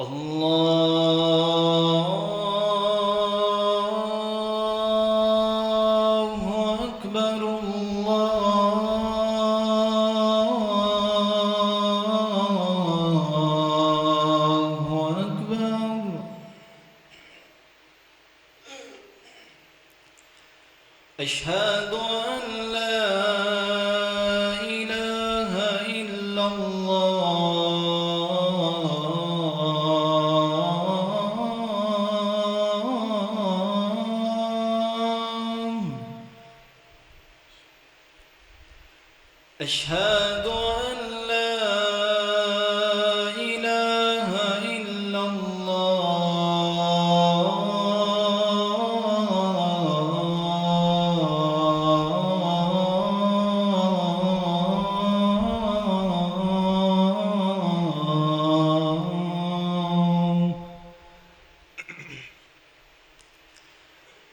الله أكبر الله أكبر. أشهد أن لا إله إلا الله. أشهد أن لا إله إلا الله.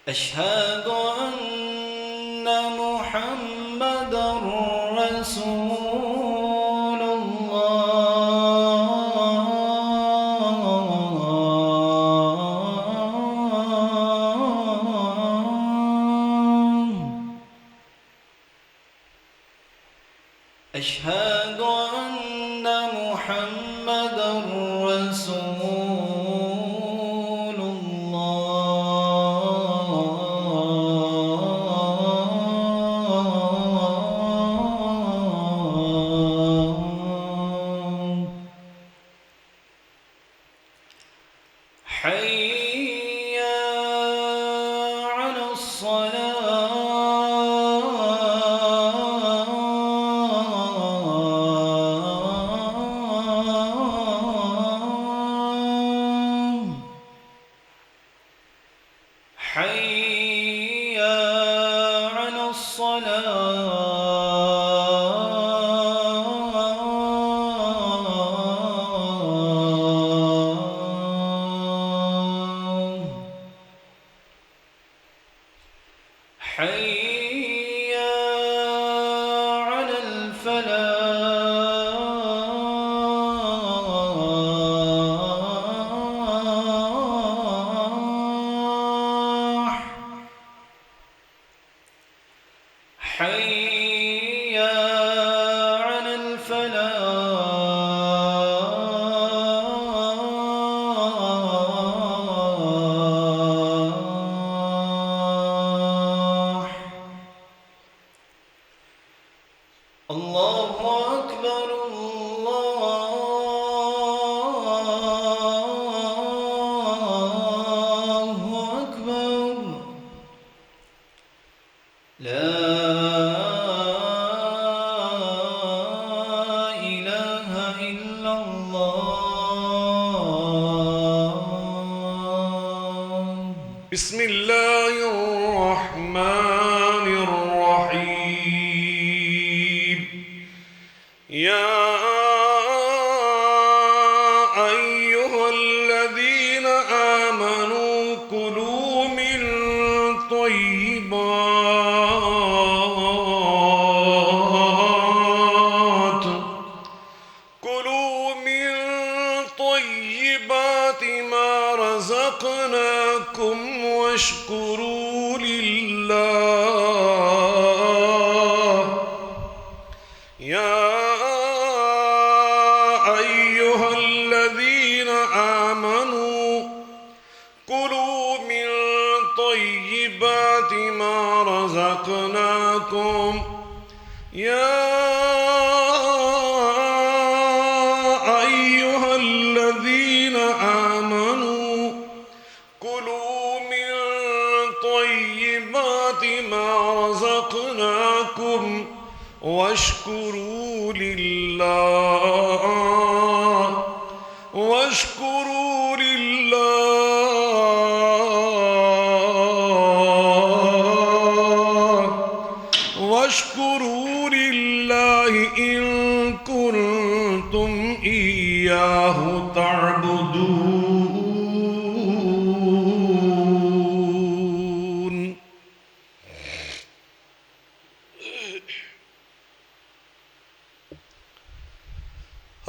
أشهد أن محمدًا رسول الله. أشهد أن محمدًا رسول الله. حي على الصلاة. حي على الصلاة. حي على الفلاح. حي على الفلاح. الله أكبر الله أكبر. لا إله إلا الله. بسم الله الرحمن الرحيم. يا أيها الذين آمنوا كلوا من طيبات ما رزقناكم واشكروا لله. يا أيها الذين آمنوا كلوا من طيبات ما رزقناكم. يا أيها الذين آمنوا كلوا من طيبات ما رزقناكم واشكروا لله واشكروا لله إن كنتم إياه تعبدون.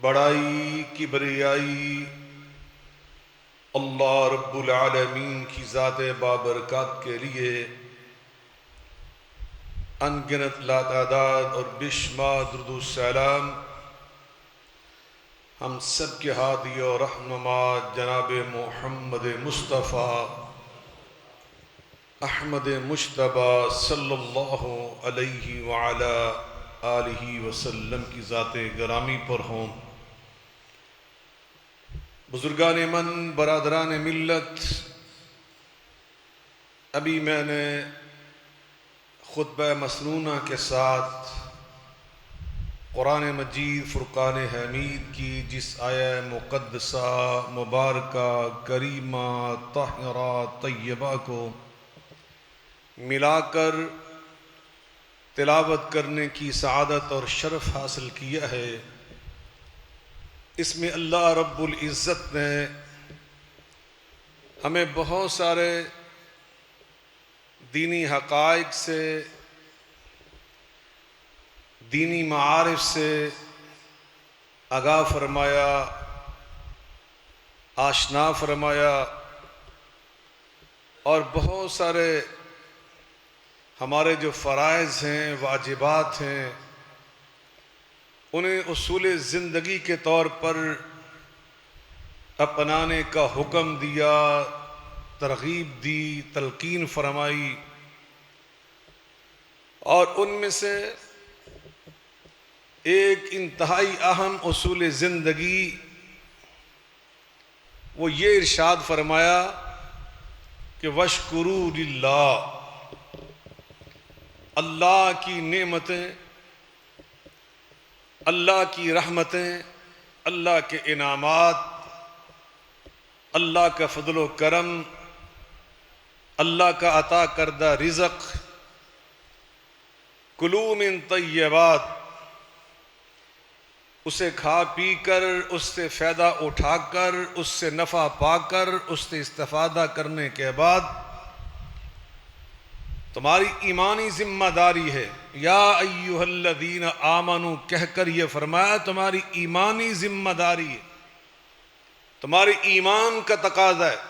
بڑائی کبریائی اللہ رب العالمین کی ذات بابرکات کے لیے انگنت لاتعداد اور بے شمار درود و سلام ہم سب کے ہادی و رہنما جناب محمد مصطفیٰ احمد مجتبی صلی اللہ علیہ وعلا آلہ وسلم کی ذات گرامی پر ہوں۔ بزرگان من، برادران ملت، ابھی میں نے خطبہ مسنونہ کے ساتھ قرآن مجید فرقان حمید کی جس آیہ مقدسہ مبارکہ کریمہ طاہرہ طیبہ کو ملا کر تلاوت کرنے کی سعادت اور شرف حاصل کیا ہے۔ اس میں اللہ رب العزت نے ہمیں بہت سارے دینی حقائق سے، دینی معارف سے آگاہ فرمایا، آشنا فرمایا، اور بہت سارے ہمارے جو فرائض ہیں، واجبات ہیں، انہیں اصول زندگی کے طور پر اپنانے کا حکم دیا، ترغیب دی، تلقین فرمائی۔ اور ان میں سے ایک انتہائی اہم اصول زندگی وہ یہ ارشاد فرمایا کہ وَاشْكُرُوا لِلَّهِ، اللہ کی نعمتیں، اللہ کی رحمتیں، اللہ کے انعامات، اللہ کا فضل و کرم، اللہ کا عطا کردہ رزق، کلوا من طیبات، اسے کھا پی کر، اس سے فائدہ اٹھا کر، اس سے نفع پا کر، اس سے استفادہ کرنے کے بعد تمہاری ایمانی ذمہ داری ہے۔ یا ایھا الذین آمنوا کہہ کر یہ فرمایا تمہاری ایمانی ذمہ داری ہے، تمہارے ایمان کا تقاضا ہے،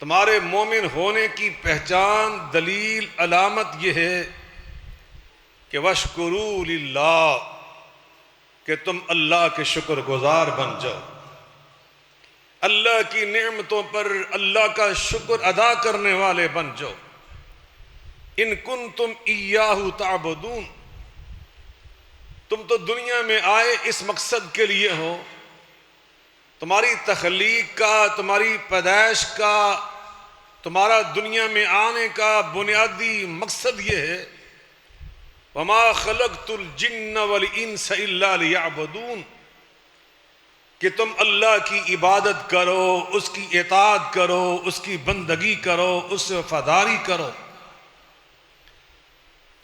تمہارے مومن ہونے کی پہچان، دلیل، علامت یہ ہے کہ وَاشْكُرُوا لِلَّهِ، کہ تم اللہ کے شکر گزار بن جاؤ، اللہ کی نعمتوں پر اللہ کا شکر ادا کرنے والے بن جاؤ۔ ان کنتم ایاہ تعبدون، تم تو دنیا میں آئے اس مقصد کے لیے ہو، تمہاری تخلیق کا، تمہاری پیدائش کا، تمہارا دنیا میں آنے کا بنیادی مقصد یہ ہے وَمَا خَلَقْتُ الْجِنَّ وَالْإِنسَ إِلَّا لِيَعْبُدُونَ، کہ تم اللہ کی عبادت کرو، اس کی اطاعت کرو، اس کی بندگی کرو، اس سے وفاداری کرو۔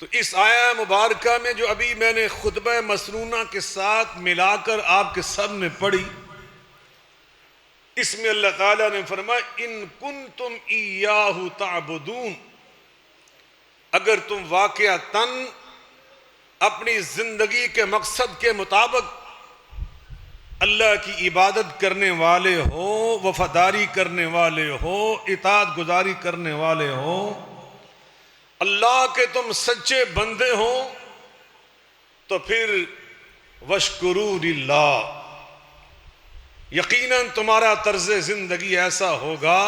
تو اس آیہ مبارکہ میں جو ابھی میں نے خطبہ مسنونہ کے ساتھ ملا کر آپ کے سامنے پڑھی، اس میں اللہ تعالیٰ نے فرمایا ان کنتم ایاہ تعبدون، اگر تم واقعتاً اپنی زندگی کے مقصد کے مطابق اللہ کی عبادت کرنے والے ہو، وفاداری کرنے والے ہو، اطاعت گزاری کرنے والے ہو، اللہ کے تم سچے بندے ہو، تو پھر وَاشْكُرُوا لِلَّهِ، یقیناً تمہارا طرز زندگی ایسا ہوگا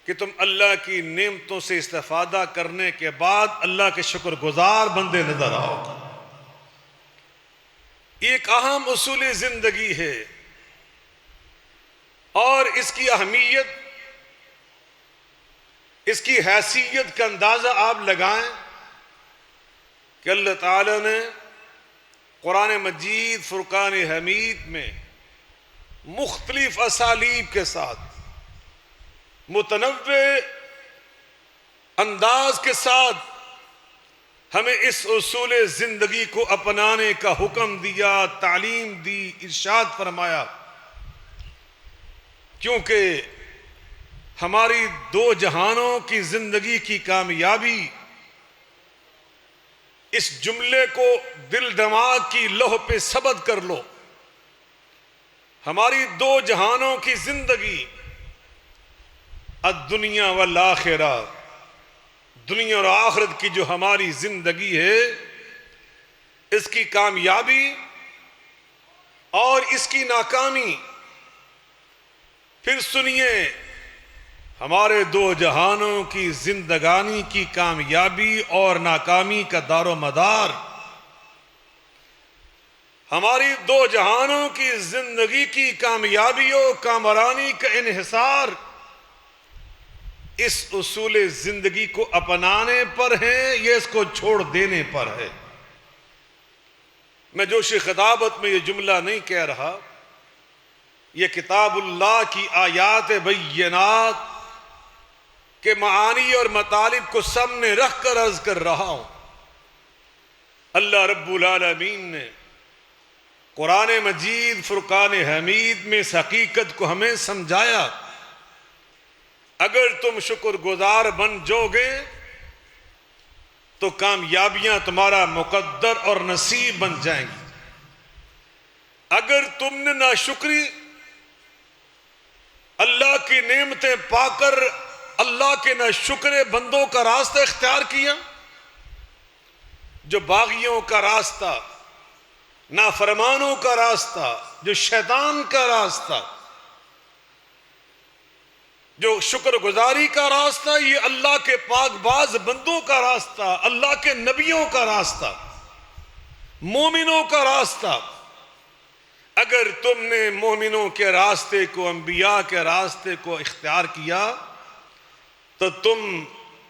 کہ تم اللہ کی نعمتوں سے استفادہ کرنے کے بعد اللہ کے شکر گزار بندے نظر آؤ گے۔ ایک اہم اصول زندگی ہے، اور اس کی اہمیت، اس کی حیثیت کا اندازہ آپ لگائیں کہ اللہ تعالیٰ نے قرآن مجید فرقان حمید میں مختلف اسالیب کے ساتھ، متنوع انداز کے ساتھ ہمیں اس اصول زندگی کو اپنانے کا حکم دیا، تعلیم دی، ارشاد فرمایا، کیونکہ ہماری دو جہانوں کی زندگی کی کامیابی اس جملے کو دل دماغ کی لوح پہ ثبت کر لو. ہماری دو جہانوں کی زندگی، الدنیا والآخرہ، دنیا اور آخرت کی جو ہماری زندگی ہے، اس کی کامیابی اور اس کی ناکامی. پھر سنیے، ہمارے دو جہانوں کی زندگانی کی کامیابی اور ناکامی کا دار و مدار، ہماری دو جہانوں کی زندگی کی کامیابی و کامرانی کا انحصار اس اصول زندگی کو اپنانے پر ہے یا اس کو چھوڑ دینے پر ہے. میں جوش خطابت میں یہ جملہ نہیں کہہ رہا، یہ کتاب اللہ کی آیات بینات کے معانی اور مطالب کو سامنے رکھ کر عرض کر رہا ہوں. اللہ رب العالمین نے قرآن مجید فرقان حمید میں اس حقیقت کو ہمیں سمجھایا. اگر تم شکر گزار بن جاؤ گے تو کامیابیاں تمہارا مقدر اور نصیب بن جائیں گی. اگر تم نے ناشکری، اللہ کی نعمتیں پا کر اللہ کے ناشکرے بندوں کا راستہ اختیار کیا، جو باغیوں کا راستہ، نافرمانوں کا راستہ، جو شیطان کا راستہ، جو شکر گزاری کا راستہ، یہ اللہ کے پاک باز بندوں کا راستہ، اللہ کے نبیوں کا راستہ، مومنوں کا راستہ. اگر تم نے مومنوں کے راستے کو، انبیاء کے راستے کو اختیار کیا تو تم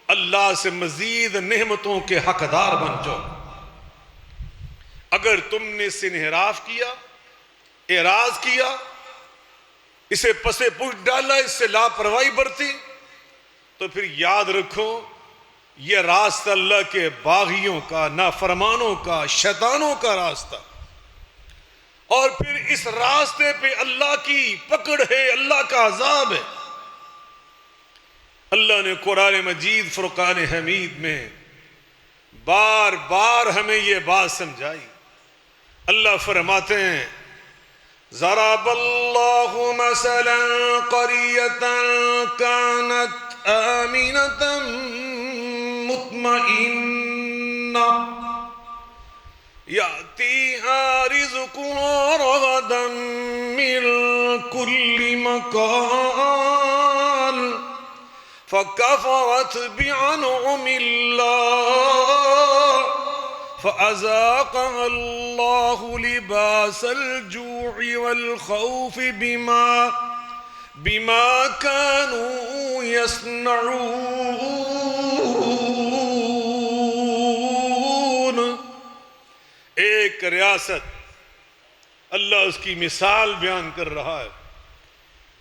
اللہ سے مزید نعمتوں کے حقدار بن جاؤ. اگر تم نے اس سے انحراف کیا، اعراض کیا، اسے پسے پوچھ ڈالا، اس سے لاپرواہی برتی، تو پھر یاد رکھو یہ راستہ اللہ کے باغیوں کا، نافرمانوں کا، شیطانوں کا راستہ. اور پھر اس راستے پہ اللہ کی پکڑ ہے، اللہ کا عذاب ہے. اللہ نے قرآن مجید فرقان حمید میں بار بار ہمیں یہ بات سمجھائی. اللہ فرماتے ہیں، ضرب اللہ مثلا قریۃ کانت آمنۃ مطمئنہ یأتیہا رزقہا رغدا من کل مکان فکفرت بانعم اللہ فأذاقها اللہ لباس الجوع والخوف بما كانوا يصنعون. ایک ریاست، اللہ اس کی مثال بیان کر رہا ہے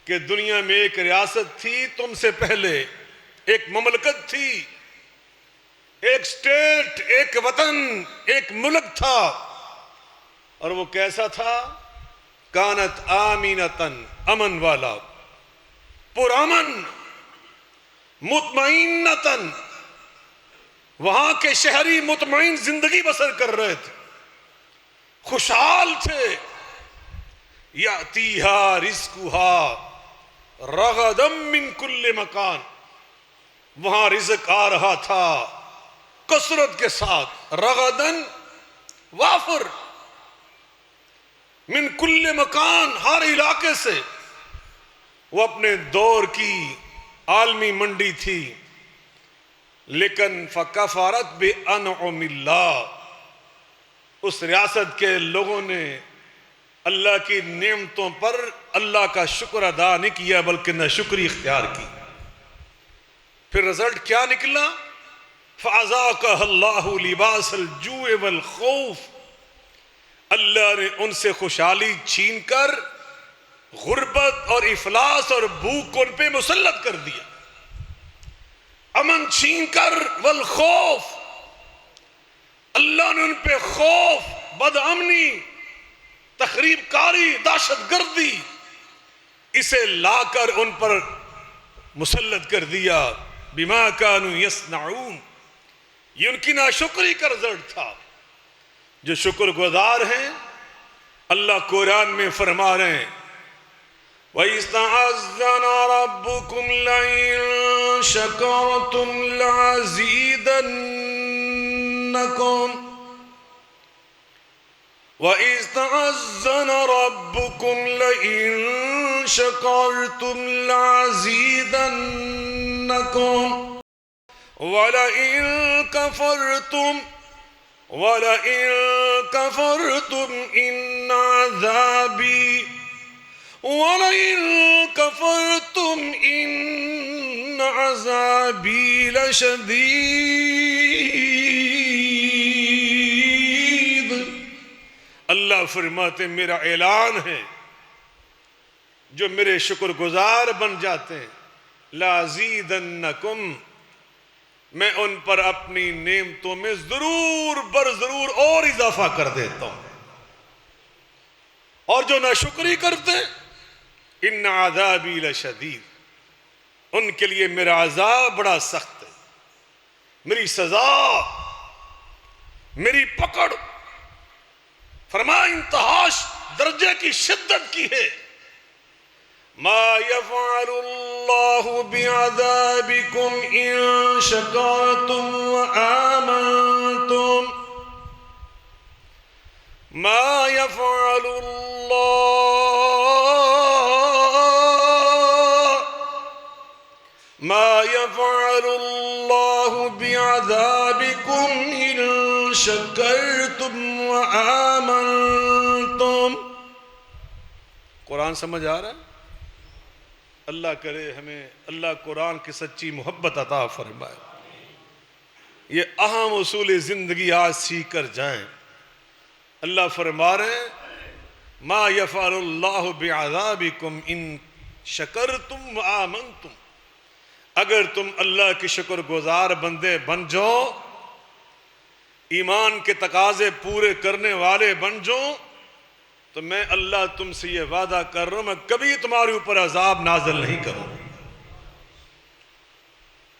کہ دنیا میں ایک ریاست تھی تم سے پہلے، ایک مملکت تھی، ایک سٹیٹ، ایک وطن، ایک ملک تھا. اور وہ کیسا تھا؟ کانت آمینتن، امن والا، پرامن، مطمئنتن، وہاں کے شہری مطمئن زندگی بسر کر رہے تھے، خوشحال تھے. یاتیہا رزقہا رغدا من کل مکان، وہاں رزق آ رہا تھا کثرت کے ساتھ، رغدن وافر، من کل مکان، ہر علاقے سے. وہ اپنے دور کی عالمی منڈی تھی، لیکن فکفرت بانعم اللہ، اس ریاست کے لوگوں نے اللہ کی نعمتوں پر اللہ کا شکر ادا نہیں کیا بلکہ ناشکری اختیار کی. پھر رزلٹ کیا نکلا؟ فَأَذَاقَهَا اللَّهُ لِبَاسَ الْجُوعِ وَالْخَوْفِ، اللہ نے ان سے خوشحالی چھین کر غربت اور افلاس اور بھوک کو ان پہ مسلط کر دیا. امن چھین کر، والخوف، اللہ نے ان پہ خوف، بدامنی، تخریب کاری، دہشت گردی، اسے لا کر ان پر مسلط کر دیا. بما كانوا يصنعون، یہ ان کی ناشکری کا رزلٹ تھا. جو شکر گزار ہیں اللہ قرآن میں فرما رہے ہیں وَإِذْ تَعَذَّنَ رَبُّكُمْ لَئِن شَكَرْتُمْ لَأَزِيدَنَّكُمْ وَإِذْ تَعَذَّنَ رَبُّكُمْ لَئِن شَكَرْتُمْ لَأَزِيدَنَّكُمْ وَلَئِن كَفَرْتُمْ إِنَّ عَذَابِي لَشَدِيدٌ. اللہ فرماتے میرا اعلان ہے جو میرے شکر گزار بن جاتے ہیں لَأَزِيدَنَّكُمْ میں ان پر اپنی نعمتوں میں ضرور ضرور اور اضافہ کر دیتا ہوں. اور جو ناشکری کرتے ان عذابی لشدید ان کے لیے میرا عذاب بڑا سخت ہے. میری سزا میری پکڑ فرما انتہاش درجے کی شدت کی ہے. ما يفعل الله بعذابكم إن شكرتم وآمنتم ما يفعل الله بعذابكم إن شكرتم وآمنتم. قرآن سمجھ آ رہا ہے؟ اللہ کرے ہمیں اللہ قرآن کی سچی محبت عطا فرمائے. یہ اہم اصول زندگی آج سیکھ کر جائیں. اللہ فرما رہے ہیں ما یفعل اللہ بعذابکم ان شکرتم وآمنتم. اگر تم اللہ کی شکر گزار بندے بن جاؤ ایمان کے تقاضے پورے کرنے والے بن جاؤ تو میں اللہ تم سے یہ وعدہ کر رہا ہوں میں کبھی تمہارے اوپر عذاب نازل نہیں کروں.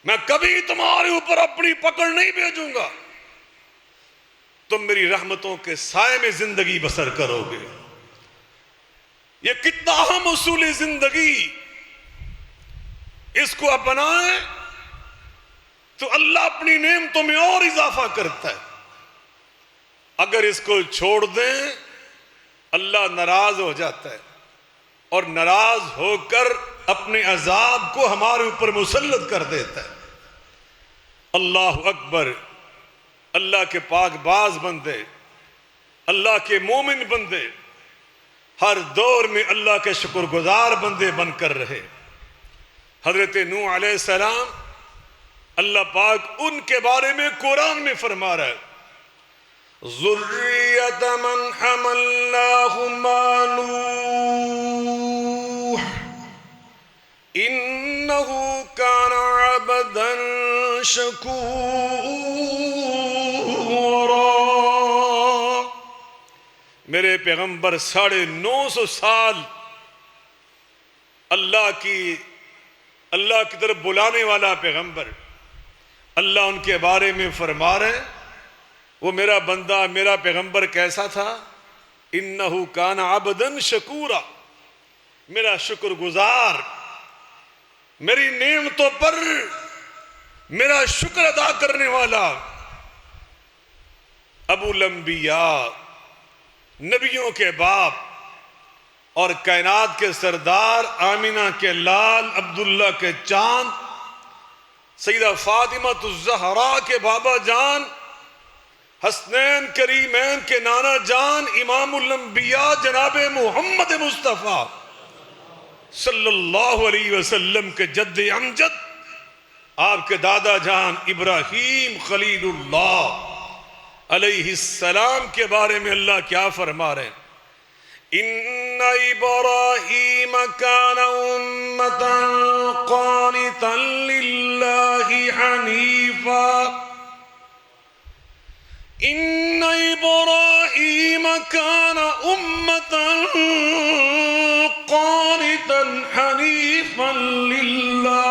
میں کبھی تمہارے اوپر اپنی پکڑ نہیں بھیجوں گا. تم میری رحمتوں کے سائے میں زندگی بسر کرو گے. یہ کتنا اہم اصول زندگی. اس کو اپنائیں تو اللہ اپنی نعمتوں میں اور اضافہ کرتا ہے. اگر اس کو چھوڑ دیں اللہ ناراض ہو جاتا ہے اور ناراض ہو کر اپنے عذاب کو ہمارے اوپر مسلط کر دیتا ہے. اللہ اکبر. اللہ کے پاک باز بندے اللہ کے مومن بندے ہر دور میں اللہ کے شکر گزار بندے بن کر رہے. حضرت نوح علیہ السلام اللہ پاک ان کے بارے میں قرآن میں فرما رہا ہے ذریۃ من حملناہ مع نوح انہ کان عبدا شکورا. میرے پیغمبر 950 سال اللہ کی طرف بلانے والا پیغمبر. اللہ ان کے بارے میں فرما رہے ہیں وہ میرا بندہ میرا پیغمبر کیسا تھا انہو کان عبدا شکورا. میرا شکر گزار میری نعمتوں پر میرا شکر ادا کرنے والا. ابو الانبیاء نبیوں کے باپ اور کائنات کے سردار آمینہ کے لال عبداللہ کے چاند سیدہ فاطمہ الزہرا کے بابا جان حسنین کریمین کے نانا جان امام الانبیاء جناب محمد مصطفیٰ صلی اللہ علیہ وسلم کے جد امجد آپ کے دادا جان ابراہیم خلیل اللہ علیہ السلام کے بارے میں اللہ کیا فرما رہے ہیں ان ابراہیم کان امتا قانتا للہ حنیفا ان ابراہیم کان امتا قانتا حنیفا للہ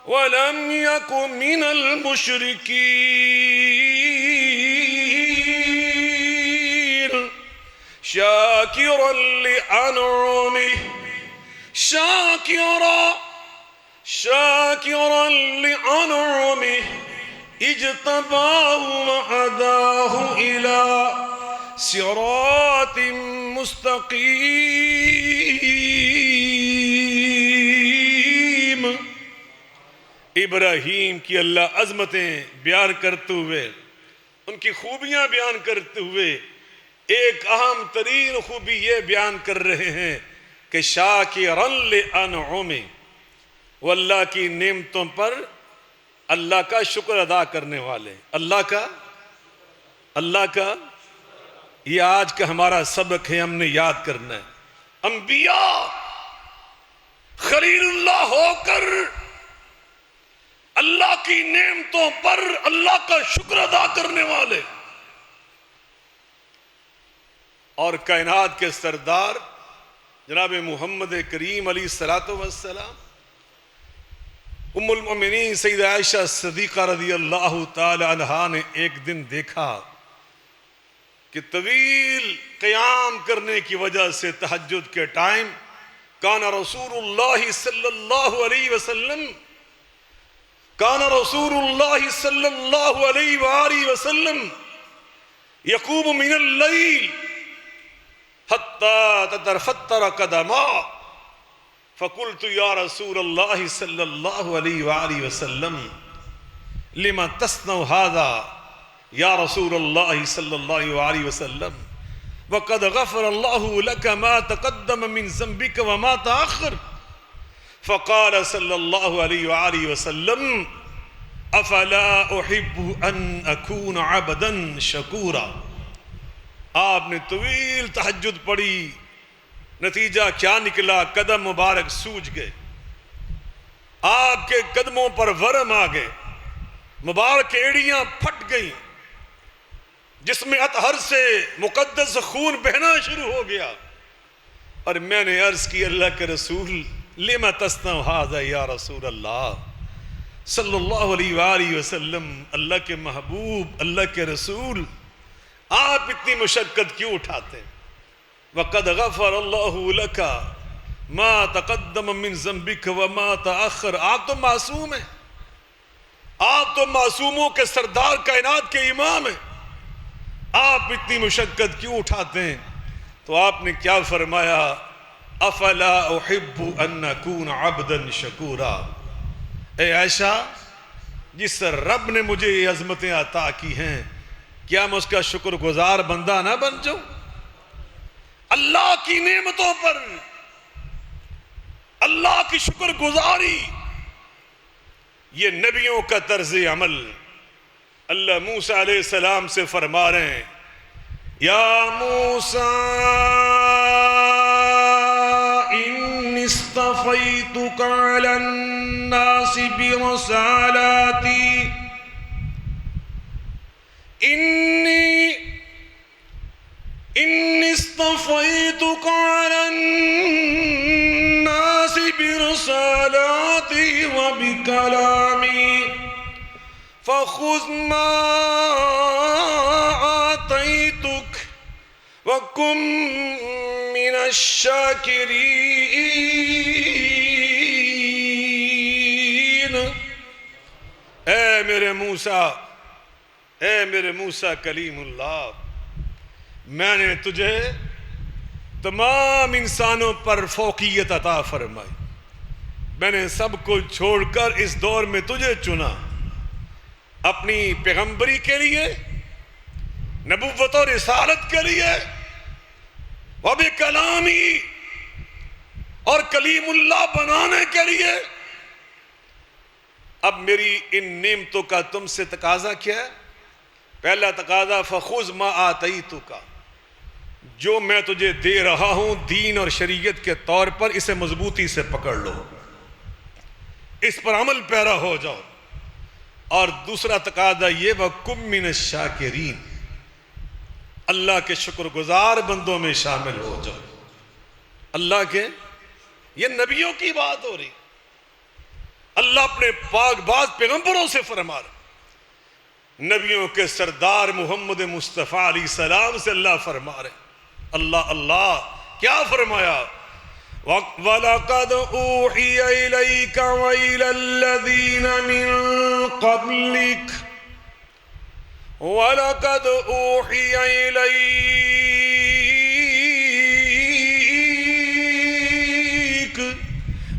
وَلَمْ يَكُ مِنَ الْمُشْرِكِينَ شَاكِرًا لِأَنْعُمِهِ شَاكِرًا لِأَنْعُمِهِ اجْتَبَاهُ وَهَدَاهُ إِلَى صِرَاطٍ مُسْتَقِيمٍ۔ ابراہیم کی اللہ عظمتیں بیان کرتے ہوئے، ان کی خوبیاں بیان کرتے ہوئے ایک اہم ترین خوبی یہ بیان کر رہے ہیں کہ شاکرًا لِأَنْعُمِهِ، وہ اللہ کی نعمتوں پر اللہ کا شکر ادا کرنے والے، اللہ کا یہ آج کا ہمارا سبق ہے، ہم نے یاد کرنا ہے۔ انبیاء خلیل اللہ ہو کر اللہ کی نعمتوں پر اللہ کا شکر ادا کرنے والے، اور کائنات کے سردار جناب محمد کریم علیہ السلام، ام المؤمنین سیدہ عائشہ صدیقہ رضی اللہ تعالی عنہا نے ایک دن دیکھا کہ طویل قیام کرنے کی وجہ سے تہجد کے ٹائم کان رسول اللہ صلی اللہ علیہ وسلم یقوم من اللیل حتی تتفطر قدما، فقلت یا رسول اللہ صلی اللہ علیہ وآلہ وسلم لما تصنع هذا یا رسول اللہ صلی اللہ علیہ وسلم وقد غفر اللہ لك ما تقدم من ذنبك وما تأخر، فقال صلی اللہ علیہ وآلہ وسلم افلا احب ان اکون عبدا شکورا۔ آپ نے طویل تہجد پڑھی، نتیجہ کیا نکلا؟ قدم مبارک سوج گئے، آپ کے قدموں پر ورم آ گئے، مبارک ایڑیاں پھٹ گئیں، جس میں اطہر سے مقدس خون بہنا شروع ہو گیا، اور میں نے عرض کی اللہ کے رسول لما تصنع هذا یا رسول اللہ صلی اللہ علیہ وآلہ وسلم، اللہ کے محبوب، اللہ کے رسول، آپ اتنی مشقت کیوں اٹھاتے ہیں؟ وَقَدْ غَفَرَ اللَّهُ لَكَ مَا تَقَدَّمَ مِن ذَنبِكَ وَمَا تَأَخَّرَ۔ آپ تو معصوم ہیں، آپ تو معصوموں کے سردار، کائنات کے امام ہیں، آپ اتنی مشقت کیوں اٹھاتے ہیں؟ تو آپ نے کیا فرمایا؟ افلا احب ان اکون عبدا شکورا۔ اے عائشہ، جس رب نے مجھے یہ عظمتیں عطا کی ہیں، کیا میں اس کا شکر گزار بندہ نہ بن جاؤں؟ اللہ کی نعمتوں پر اللہ کی شکر گزاری، یہ نبیوں کا طرز عمل۔ اللہ موسیٰ علیہ السلام سے فرما رہے ہیں، یا موسیٰ انی اصطفیتک علی الناس برسالاتی، انی اصطفیتک علی الناس برسالاتی وبکلامی، فخذ ما آتیتک وکن من الشاکرین۔ اے میرے موسیٰ کلیم اللہ، میں نے تجھے تمام انسانوں پر فوقیت عطا فرمائی، میں نے سب کو چھوڑ کر اس دور میں تجھے چنا، اپنی پیغمبری کے لیے، نبوت و رسالت کے لیے، وبکلامی، اور کلیم اللہ بنانے کے لیے۔ اب میری ان نعمتوں کا تم سے تقاضا کیا ہے؟ پہلا تقاضا فخذ ما آتیتک، جو میں تجھے دے رہا ہوں دین اور شریعت کے طور پر، اسے مضبوطی سے پکڑ لو، اس پر عمل پیرا ہو جاؤ۔ اور دوسرا تقاضا یہ وَکُن مِّنَ الشَّاکِرِین، اللہ کے شکر گزار بندوں میں شامل ہو جاؤ۔ اللہ کے، یہ نبیوں کی بات ہو رہی، اللہ اللہ اپنے پاک باز پیغمبروں سے فرما رہا، نبیوں کے سردار محمد مصطفیٰ علیہ السلام سے اللہ فرما رہے، اللہ اللہ کیا فرمایا؟ وَلَقَدْ أُوحِيَ إِلَيْكَ وَإِلَى الَّذِينَ مِن قَبْلِكَ وَلَقَدْ أُوحِيَ إِلَيْكَ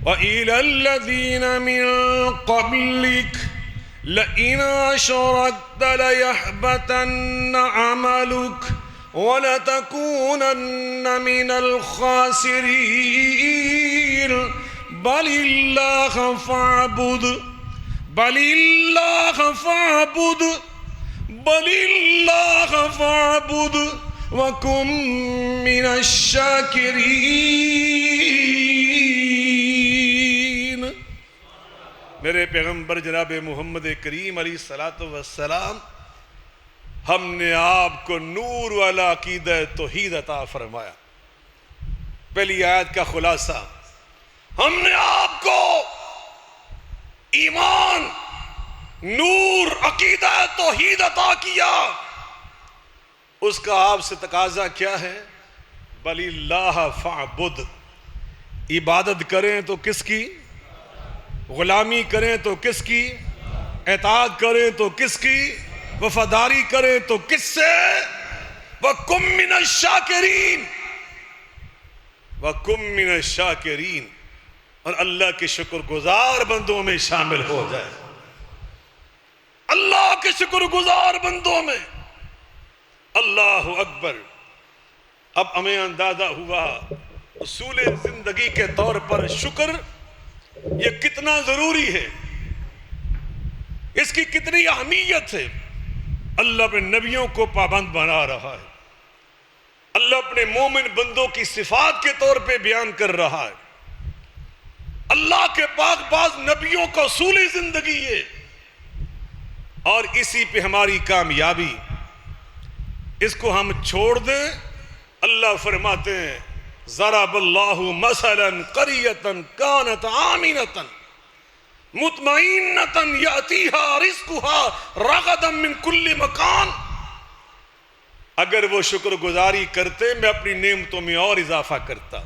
وَإِلَى الَّذِينَ مِن قَبْلِكَ لَئِنْ أَشْرَكْتَ لَيَحْبَطَنَّ عَمَلُكَ وَلَتَكُونَنَّ مِنَ الْخَاسِرِينَ بَلِ اللَّهَ فَاعْبُدْ بَلِ اللَّهَ فَاعْبُدْ بَلِ اللَّهَ فَاعْبُدْ وَكُن مِّنَ الشَّاكِرِينَ۔ میرے پیغمبر جناب محمد کریم علیہ السلام، ہم نے آپ کو نور والا عقیدہ توحید عطا فرمایا۔ پہلی آیت کا خلاصہ، ہم نے آپ کو ایمان، نور، عقیدہ توحید عطا کیا۔ اس کا آپ سے تقاضا کیا ہے؟ بَلِ اللَّهَ فَاعْبُدْ، عبادت کریں تو کس کی؟ غلامی کریں تو کس کی؟ اطاعت کریں تو کس کی؟ وفاداری کریں تو کس سے؟ وَكُن مِّنَ الشَّاكِرِينَ، وَكُن مِّنَ الشَّاكِرِينَ، اور اللہ کے شکر گزار بندوں میں شامل ہو جائے، اللہ کے شکر گزار بندوں میں۔ اللہ اکبر۔ اب ہمیں اندازہ ہوا اصول زندگی کے طور پر شکر یہ کتنا ضروری ہے، اس کی کتنی اہمیت ہے۔ اللہ اپنے نبیوں کو پابند بنا رہا ہے، اللہ اپنے مومن بندوں کی صفات کے طور پہ بیان کر رہا ہے۔ اللہ کے پاک باز نبیوں کا اصول زندگی ہے، اور اسی پہ ہماری کامیابی۔ اس کو ہم چھوڑ دیں، اللہ فرماتے ہیں ضرب اللہ مثلا قریۃ کانت آمنۃ مطمئنۃ یأتیہا رزقها رغدا من کل مکان۔ اگر وہ شکر گزاری کرتے میں اپنی نعمتوں میں اور اضافہ کرتا،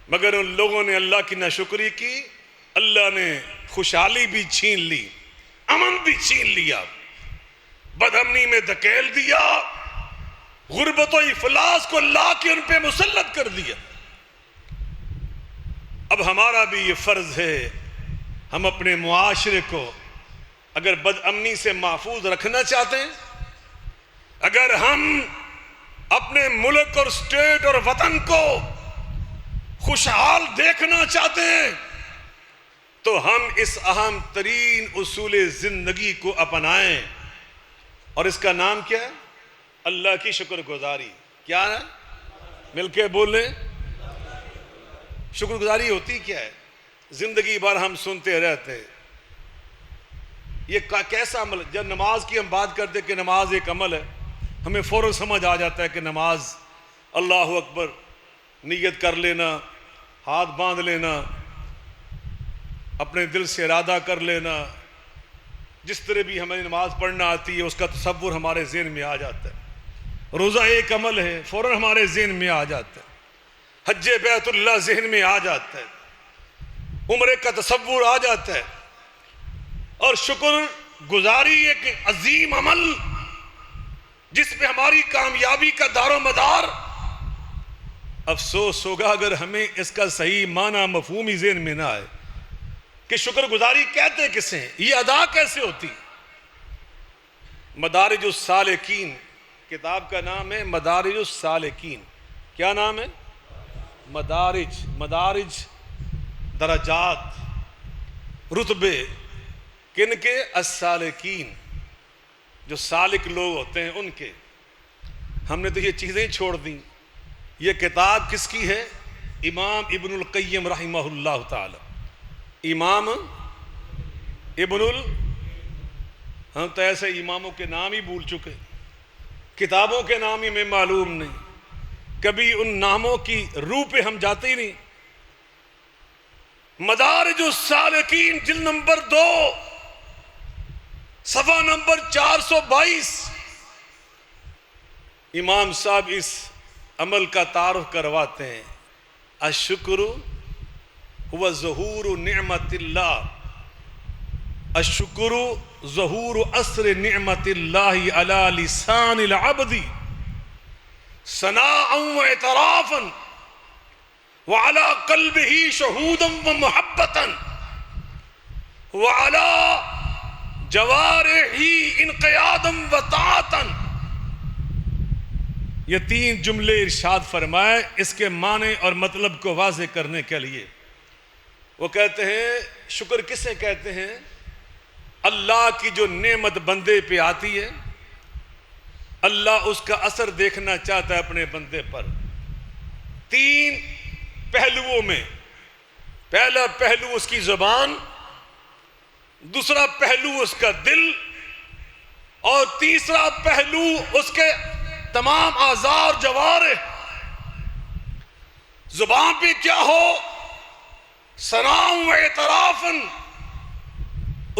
مگر ان لوگوں نے اللہ کی ناشکری کی، اللہ نے خوشحالی بھی چھین لی، امن بھی چھین لیا، بدامنی میں دھکیل دیا، غربت و افلاس کو لا کے ان پہ مسلط کر دیا۔ اب ہمارا بھی یہ فرض ہے، ہم اپنے معاشرے کو اگر بد امنی سے محفوظ رکھنا چاہتے ہیں، اگر ہم اپنے ملک اور اسٹیٹ اور وطن کو خوشحال دیکھنا چاہتے ہیں، تو ہم اس اہم ترین اصول زندگی کو اپنائیں، اور اس کا نام کیا ہے؟ اللہ کی شکر گزاری۔ کیا ہے؟ مل کے بولیں، شکر گزاری ہوتی کیا ہے؟ زندگی بھر ہم سنتے رہتے یہ کیسا عمل؟ جب نماز کی ہم بات کرتے کہ نماز ایک عمل ہے، ہمیں فوراً سمجھ آ جاتا ہے کہ نماز اللہ اکبر، نیت کر لینا، ہاتھ باندھ لینا، اپنے دل سے ارادہ کر لینا، جس طرح بھی ہمیں نماز پڑھنا آتی ہے اس کا تصور ہمارے ذہن میں آ جاتا ہے۔ روزہ ایک عمل ہے، فوراً ہمارے ذہن میں آ جاتا ہے۔ حج بیت اللہ ذہن میں آ جاتا ہے، عمرے کا تصور آ جاتا ہے۔ اور شکر گزاری ایک عظیم عمل جس پہ ہماری کامیابی کا دار و مدار۔ افسوس ہوگا اگر ہمیں اس کا صحیح معنی مفہومی ذہن میں نہ آئے کہ شکر گزاری کہتے کسے ہیں، یہ ادا کیسے ہوتی۔ مدارج السالکین کتاب کا نام ہے، مدارج السالکین۔ کیا نام ہے؟ مدارج درجات، رتبے، کن کے؟ السالکین، جو سالک لوگ ہوتے ہیں ان کے۔ ہم نے تو یہ چیزیں چھوڑ دیں۔ یہ کتاب کس کی ہے؟ امام ابن القیم رحمہ اللہ تعالی۔ امام ہم تو ایسے اماموں کے نام ہی بھول چکے، کتابوں کے نام ہی میں معلوم نہیں، کبھی ان ناموں کی روح پہ ہم جاتے ہی نہیں۔ مدارج السالکین جلد نمبر 2 صفحہ نمبر 422 امام صاحب اس عمل کا تعارف کرواتے ہیں. الشکر هو ظہور نعمت اللہ، الشکر ظہور اثر نعمت اللہ علی لسان العبد ثناء و اعترافا وعلى قلبه شہودا و محبتا وعلى جوارحه انقیادا و طاعتا. یہ 3 جملے ارشاد فرمائے اس کے معنی اور مطلب کو واضح کرنے کے لیے. وہ کہتے ہیں شکر کسے کہتے ہیں؟ اللہ کی جو نعمت بندے پہ آتی ہے، اللہ اس کا اثر دیکھنا چاہتا ہے اپنے بندے پر 3 پہلوؤں میں. پہلا پہلو اس کی زبان، دوسرا پہلو اس کا دل، اور تیسرا پہلو اس کے تمام اعضاء اور جوارح. زبان پہ کیا ہو؟ ثناء و اعترافا،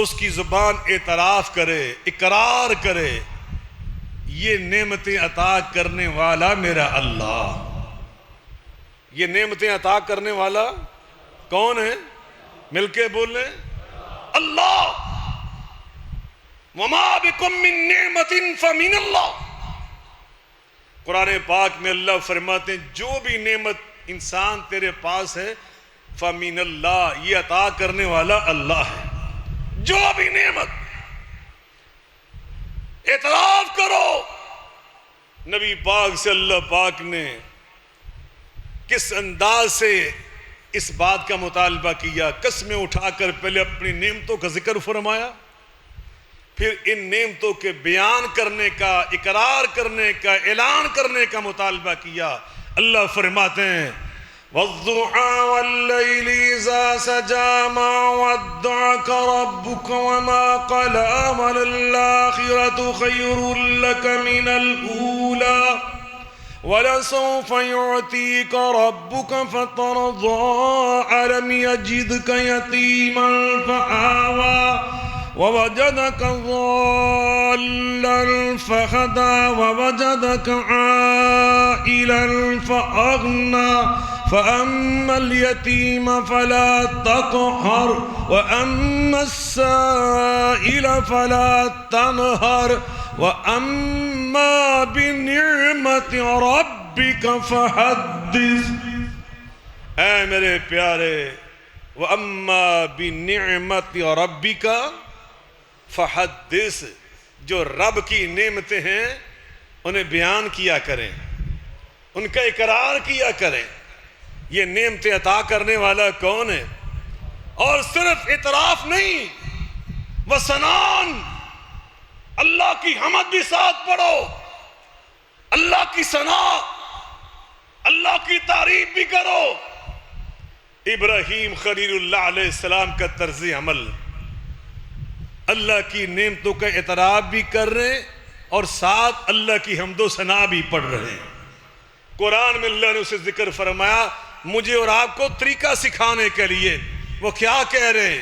اس کی زبان اعتراف کرے، اقرار کرے یہ نعمتیں عطا کرنے والا میرا اللہ. یہ نعمتیں عطا کرنے والا کون ہے؟ مل کے بولیں، اللہ. وما بکم من نعمت فمن اللہ. قرآن پاک میں اللہ فرماتے ہیں جو بھی نعمت انسان تیرے پاس ہے فمن اللہ، یہ عطا کرنے والا اللہ ہے. جو بھی نعمت اعتراف کرو. نبی پاک سے اللہ پاک نے کس انداز سے اس بات کا مطالبہ کیا؟ قسمیں اٹھا کر پہلے اپنی نعمتوں کا ذکر فرمایا، پھر ان نعمتوں کے بیان کرنے کا، اقرار کرنے کا، اعلان کرنے کا مطالبہ کیا. اللہ فرماتے ہیں وَالضُّحَى وَاللَّيْلِ إِذَا سَجَىٰ مَا وَدَّعَكَ رَبُّكَ وَمَا قَلَىٰ وَلَلْآخِرَةُ خَيْرٌ لَكَ مِنَ الْأُولَىٰ وَلَسَوْفَ يُعْطِيكَ رَبُّكَ فَتَرْضَىٰ أَلَمْ يَجِدْكَ يَتِيمًا فَآوَىٰ وَوَجَدَكَ ضَالًّا فَهَدَىٰ وَوَجَدَكَ عَائِلًا فَأَغْنَىٰ فَأَمَّا الْيَتِيمَ فَلَا تَقْهَرْ وَأَمَّا السَّائِلَ فَلَا تَنْهَرْ وَأَمَّا بِنِعْمَةِ رَبِّكَ فَحَدِّثْ. اے میرے پیارے، وَأَمَّا بِنِعْمَةِ رَبِّكَ فَحَدِّثْ، جو رب کی نعمتیں ہیں انہیں بیان کیا کریں، ان کا اقرار کیا کریں. یہ نعمتیں عطا کرنے والا کون ہے؟ اور صرف اعتراف نہیں، وثنان، اللہ کی حمد بھی ساتھ پڑھو، اللہ کی ثنا، اللہ کی تعریف بھی کرو. ابراہیم خلیل اللہ علیہ السلام کا طرز عمل، اللہ کی نعمتوں کا اعتراف بھی کر رہے ہیں اور ساتھ اللہ کی حمد و ثنا بھی پڑھ رہے ہیں. قرآن میں اللہ نے اسے ذکر فرمایا مجھے اور آپ کو طریقہ سکھانے کے لیے. وہ کیا کہہ رہے ہیں؟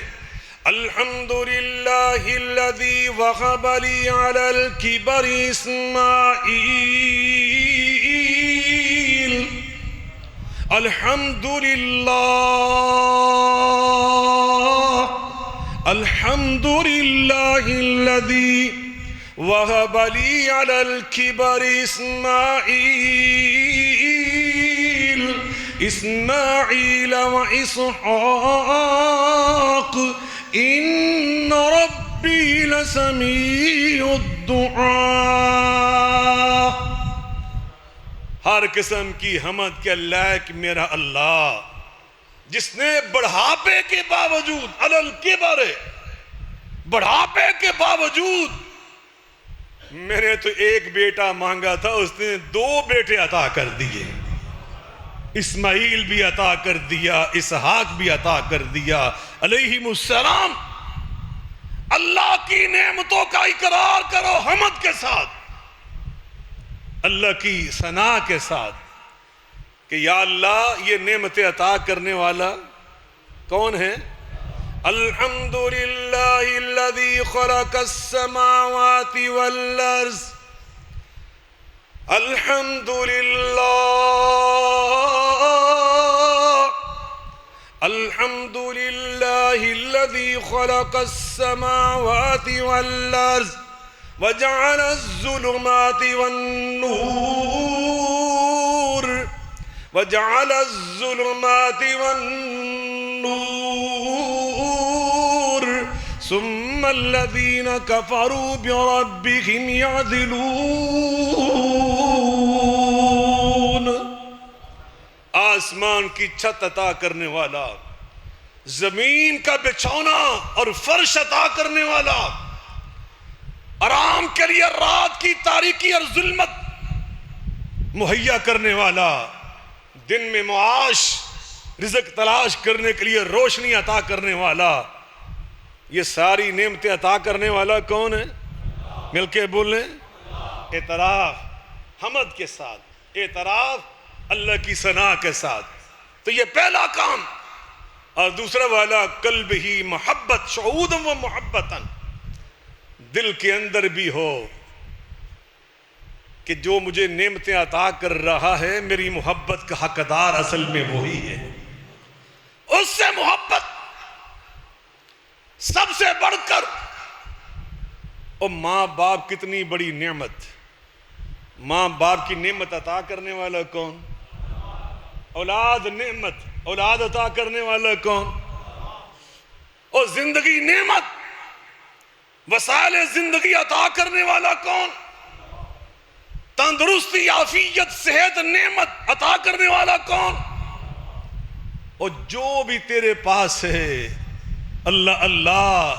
الحمدللہ الذی وہب لی علی الکبر اسماعیل. الحمدللہ الذی وہب لی علی الکبر اسماعیل و اسحاق ان ربی لسمیع الدعاء. ہر قسم کی حمد کے لائق میرا اللہ، جس نے بڑھاپے کے باوجود، علل کبر، بڑھاپے کے باوجود، میں نے تو ایک بیٹا مانگا تھا اس نے 2 بیٹے عطا کر دیے. اسماعیل بھی عطا کر دیا، اسحاق بھی عطا کر دیا علیہم السلام. اللہ کی نعمتوں کا اقرار کرو حمد کے ساتھ، اللہ کی ثنا کے ساتھ کہ یا اللہ یہ نعمتیں عطا کرنے والا کون ہے؟ الحمدللہ الذی خلق السماوات والارض، الحمدللہ الحمدللہ الذی خلق السماوات والارض وجعل الظلمات والنور وجعل الظلمات والنور ثم الذين كفروا بربهم يعدلون۔ آسمان کی چھت عطا کرنے والا، زمین کا بچھونا اور فرش عطا کرنے والا، آرام کے لیے رات کی تاریکی اور ظلمت مہیا کرنے والا، دن میں معاش رزق تلاش کرنے کے لیے روشنی عطا کرنے والا، یہ ساری نعمتیں عطا کرنے والا کون ہے؟ مل کے بولیں، اعتراف حمد کے ساتھ، اعتراف اللہ کی ثنا کے ساتھ۔ تو یہ پہلا کام۔ اور دوسرا والا قلب ہی محبت شعودا و محبتاً، دل کے اندر بھی ہو کہ جو مجھے نعمتیں عطا کر رہا ہے میری محبت کا حقدار اصل میں وہی ہے، اس سے محبت سب سے بڑھ کر۔ اور ماں باپ کتنی بڑی نعمت، ماں باپ کی نعمت عطا کرنے والا کون؟ اولاد نعمت، اولاد عطا کرنے والا کون؟ اور زندگی نعمت، وسائل زندگی عطا کرنے والا کون؟ تندرستی، عافیت، صحت، نعمت عطا کرنے والا کون؟ اور جو بھی تیرے پاس ہے اللہ اللہ۔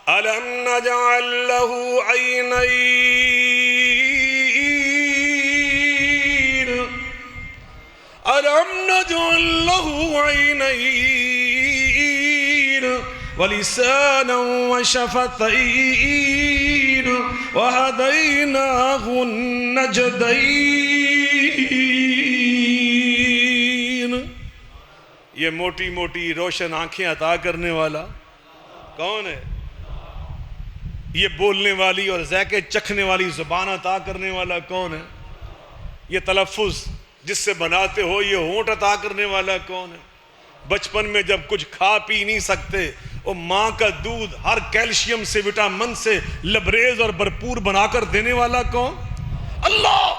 أَلَمْ نَجْعَلْ لَهُ عَيْنَيْنِ أَلَمْ نَجْعَلْ لَهُ عَيْنَيْنِ وَلِسَانًا وَشَفَتَيْنِ وَهَدَيْنَاهُ النَّجْدَيْنِ۔ یہ موٹی موٹی روشن آنکھیں عطا کرنے والا کون ہے؟ یہ بولنے والی اور ذائقے چکھنے والی زبان عطا کرنے والا کون ہے؟ یہ تلفظ جس سے بناتے ہو یہ ہونٹ عطا کرنے والا کون ہے؟ بچپن میں جب کچھ کھا پی نہیں سکتے اور ماں کا دودھ ہر کیلشیم سے وٹامن سے لبریز اور بھرپور بنا کر دینے والا کون؟ اللہ۔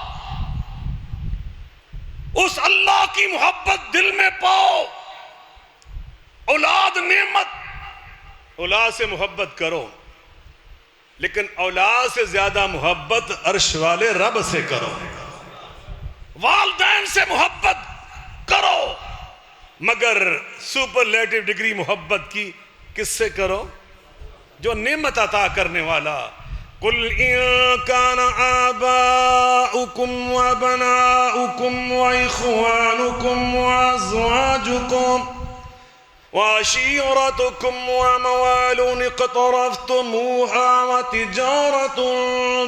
اس اللہ کی محبت دل میں پاؤ۔ اولاد نعمت، اولاد سے محبت کرو، لیکن اولاد سے زیادہ محبت عرش والے رب سے کرو۔ والدین سے محبت کرو، مگر سپرلیٹو ڈگری محبت کی کس سے کرو؟ جو نعمت عطا کرنے والا۔ قُلْ إِن كَانَ آبَاؤُكُمْ وَأَبْنَاؤُكُمْ وَإِخْوَانُكُمْ وَأَزْوَاجُكُمْ وَعَشِيرَتُكُمْ وَأَمْوَالٌ اقْتَرَفْتُمُوهَا وَتِجَارَةٌ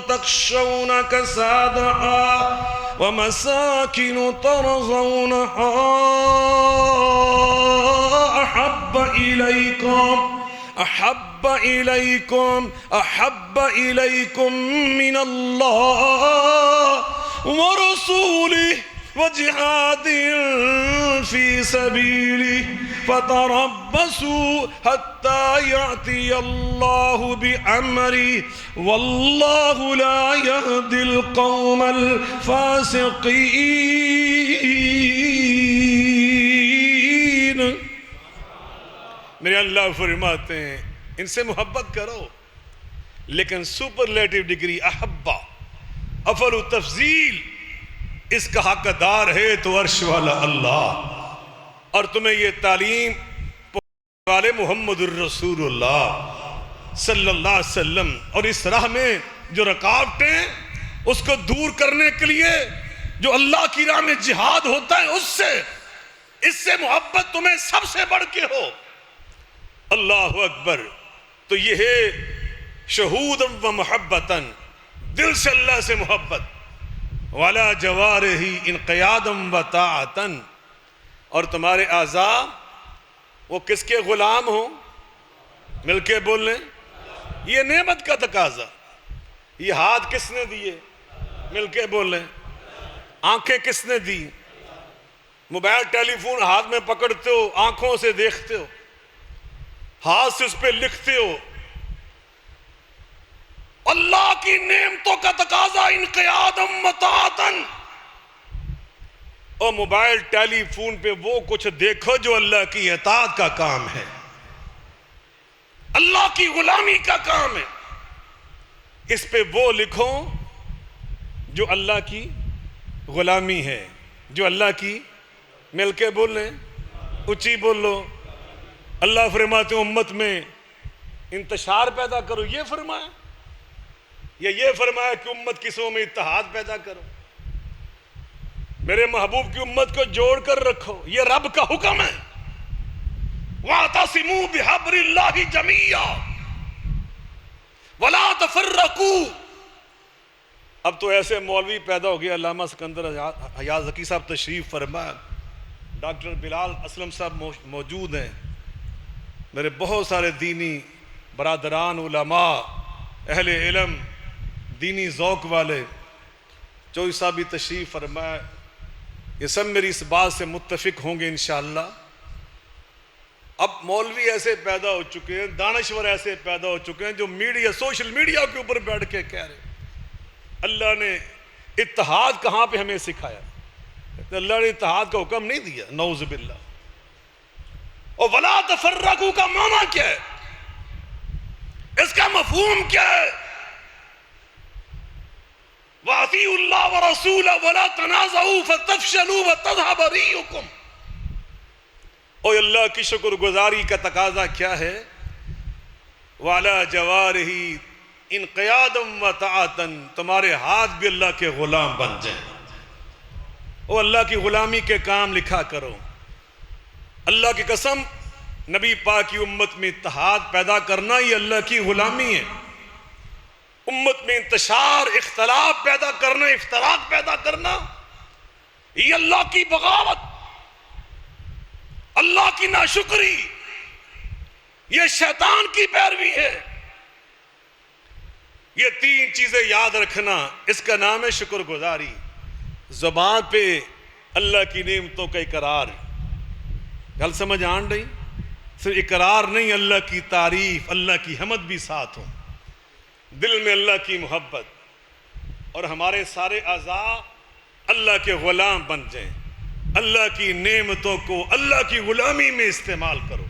تَخْشَوْنَ كَسَادَهَا وَمَسَاكِنُ تَرْضَوْنَهَا أَحَبَّ إِلَيْكُمْ مِنَ اللَّهِ وَرَسُولِهِ وَجِهَادٍ فِي سَبِيلِهِ فَتَرَبَّصُوا حَتَّى يَأْتِيَ اللَّهُ بِأَمْرِهِ وَاللَّهُ لَا يَهْدِي الْقَوْمَ الْفَاسِقِينَ۔ میرے اللہ فرماتے ہیں ان سے محبت کرو، لیکن سپرلیٹو ڈگری احبا، افضل تفضیل، اس کا حقدار ہے تو عرش والا اللہ۔ اور تمہیں یہ تعلیم والے محمد الرسول اللہ صلی اللہ علیہ وسلم، اور اس راہ میں جو رکاوٹیں اس کو دور کرنے کے لیے جو اللہ کی راہ میں جہاد ہوتا ہے اس سے محبت تمہیں سب سے بڑھ کے ہو۔ اللہ اکبر۔ تو یہ ہے شہوداً و محبتاً، دل سے اللہ سے محبت، وَلَا جَوَارِحِ انقیاداً و طاعتاً، اور تمہارے اعضاء وہ کس کے غلام ہوں؟ مل کے بول لیں، یہ نعمت کا تقاضا۔ یہ ہاتھ کس نے دیے؟ مل کے بول لیں۔ آنکھیں کس نے دی؟ موبائل ٹیلی فون ہاتھ میں پکڑتے ہو، آنکھوں سے دیکھتے ہو، ہاتھ سے اس پہ لکھتے ہو۔ اللہ کی نعمتوں کا تقاضا انقیادم مطاعتن۔ اور موبائل ٹیلی فون پہ وہ کچھ دیکھو جو اللہ کی اطاعت کا کام ہے، اللہ کی غلامی کا کام ہے۔ اس پہ وہ لکھو جو اللہ کی غلامی ہے، جو اللہ کی، مل کے بول لیں، اونچی بول لو۔ اللہ فرماتے ہیں امت میں انتشار پیدا کرو، یہ فرمایا، یا یہ فرمایا کہ امت کی سو میں اتحاد پیدا کرو، میرے محبوب کی امت کو جوڑ کر رکھو، یہ رب کا حکم ہے۔ وَاعْتَصِمُوا بِحَبْلِ اللَّهِ جَمِيعًا وَلَا تَفَرَّقُوا۔ اب تو ایسے مولوی پیدا ہو گیا، علامہ سکندر حیات ذکی صاحب تشریف فرما، ڈاکٹر بلال اسلم صاحب موجود ہیں، میرے بہت سارے دینی برادران، علماء، اہل علم، دینی ذوق والے، چوئی صاحب بھی تشریف فرمائے، یہ سب میری اس بات سے متفق ہوں گے انشاءاللہ۔ اب مولوی ایسے پیدا ہو چکے ہیں، دانشور ایسے پیدا ہو چکے ہیں جو میڈیا، سوشل میڈیا کے اوپر بیٹھ کے کہہ رہے ہیں اللہ نے اتحاد کہاں پہ ہمیں سکھایا؟ اللہ نے اتحاد کا حکم نہیں دیا، نعوذ باللہ۔ اور وَلَا تَفَرَّقُوا کا معنی کیا ہے؟ اس کا مفہوم کیا ہے؟ وَأَطِيعُوا اللَّهَ وَرَسُولَهُ وَلَا تَنَازَعُوا فَتَفْشَلُوا وَتَذْهَبَ رِيحُكُمْ۔ اور اللہ کی شکر گزاری کا تقاضا کیا ہے؟ وَعَلَى جَوَارِهِ انقیادم وطاعتن، تمہارے ہاتھ بھی اللہ کے غلام بن جائیں، اور اللہ کی غلامی کے کام لکھا کرو۔ اللہ کی قسم، نبی پاک کی امت میں اتحاد پیدا کرنا یہ اللہ کی غلامی ہے۔ امت میں انتشار، اختلاف پیدا کرنا، افتراق پیدا کرنا، یہ اللہ کی بغاوت، اللہ کی ناشکری، یہ شیطان کی پیروی ہے۔ یہ تین چیزیں یاد رکھنا، اس کا نام ہے شکر گزاری۔ زبان پہ اللہ کی نعمتوں کا اقرار، گل سمجھ آن رہی؟ صرف اقرار نہیں، اللہ کی تعریف، اللہ کی حمد بھی ساتھ ہو، دل میں اللہ کی محبت، اور ہمارے سارے اعضاء اللہ کے غلام بن جائیں، اللہ کی نعمتوں کو اللہ کی غلامی میں استعمال کرو۔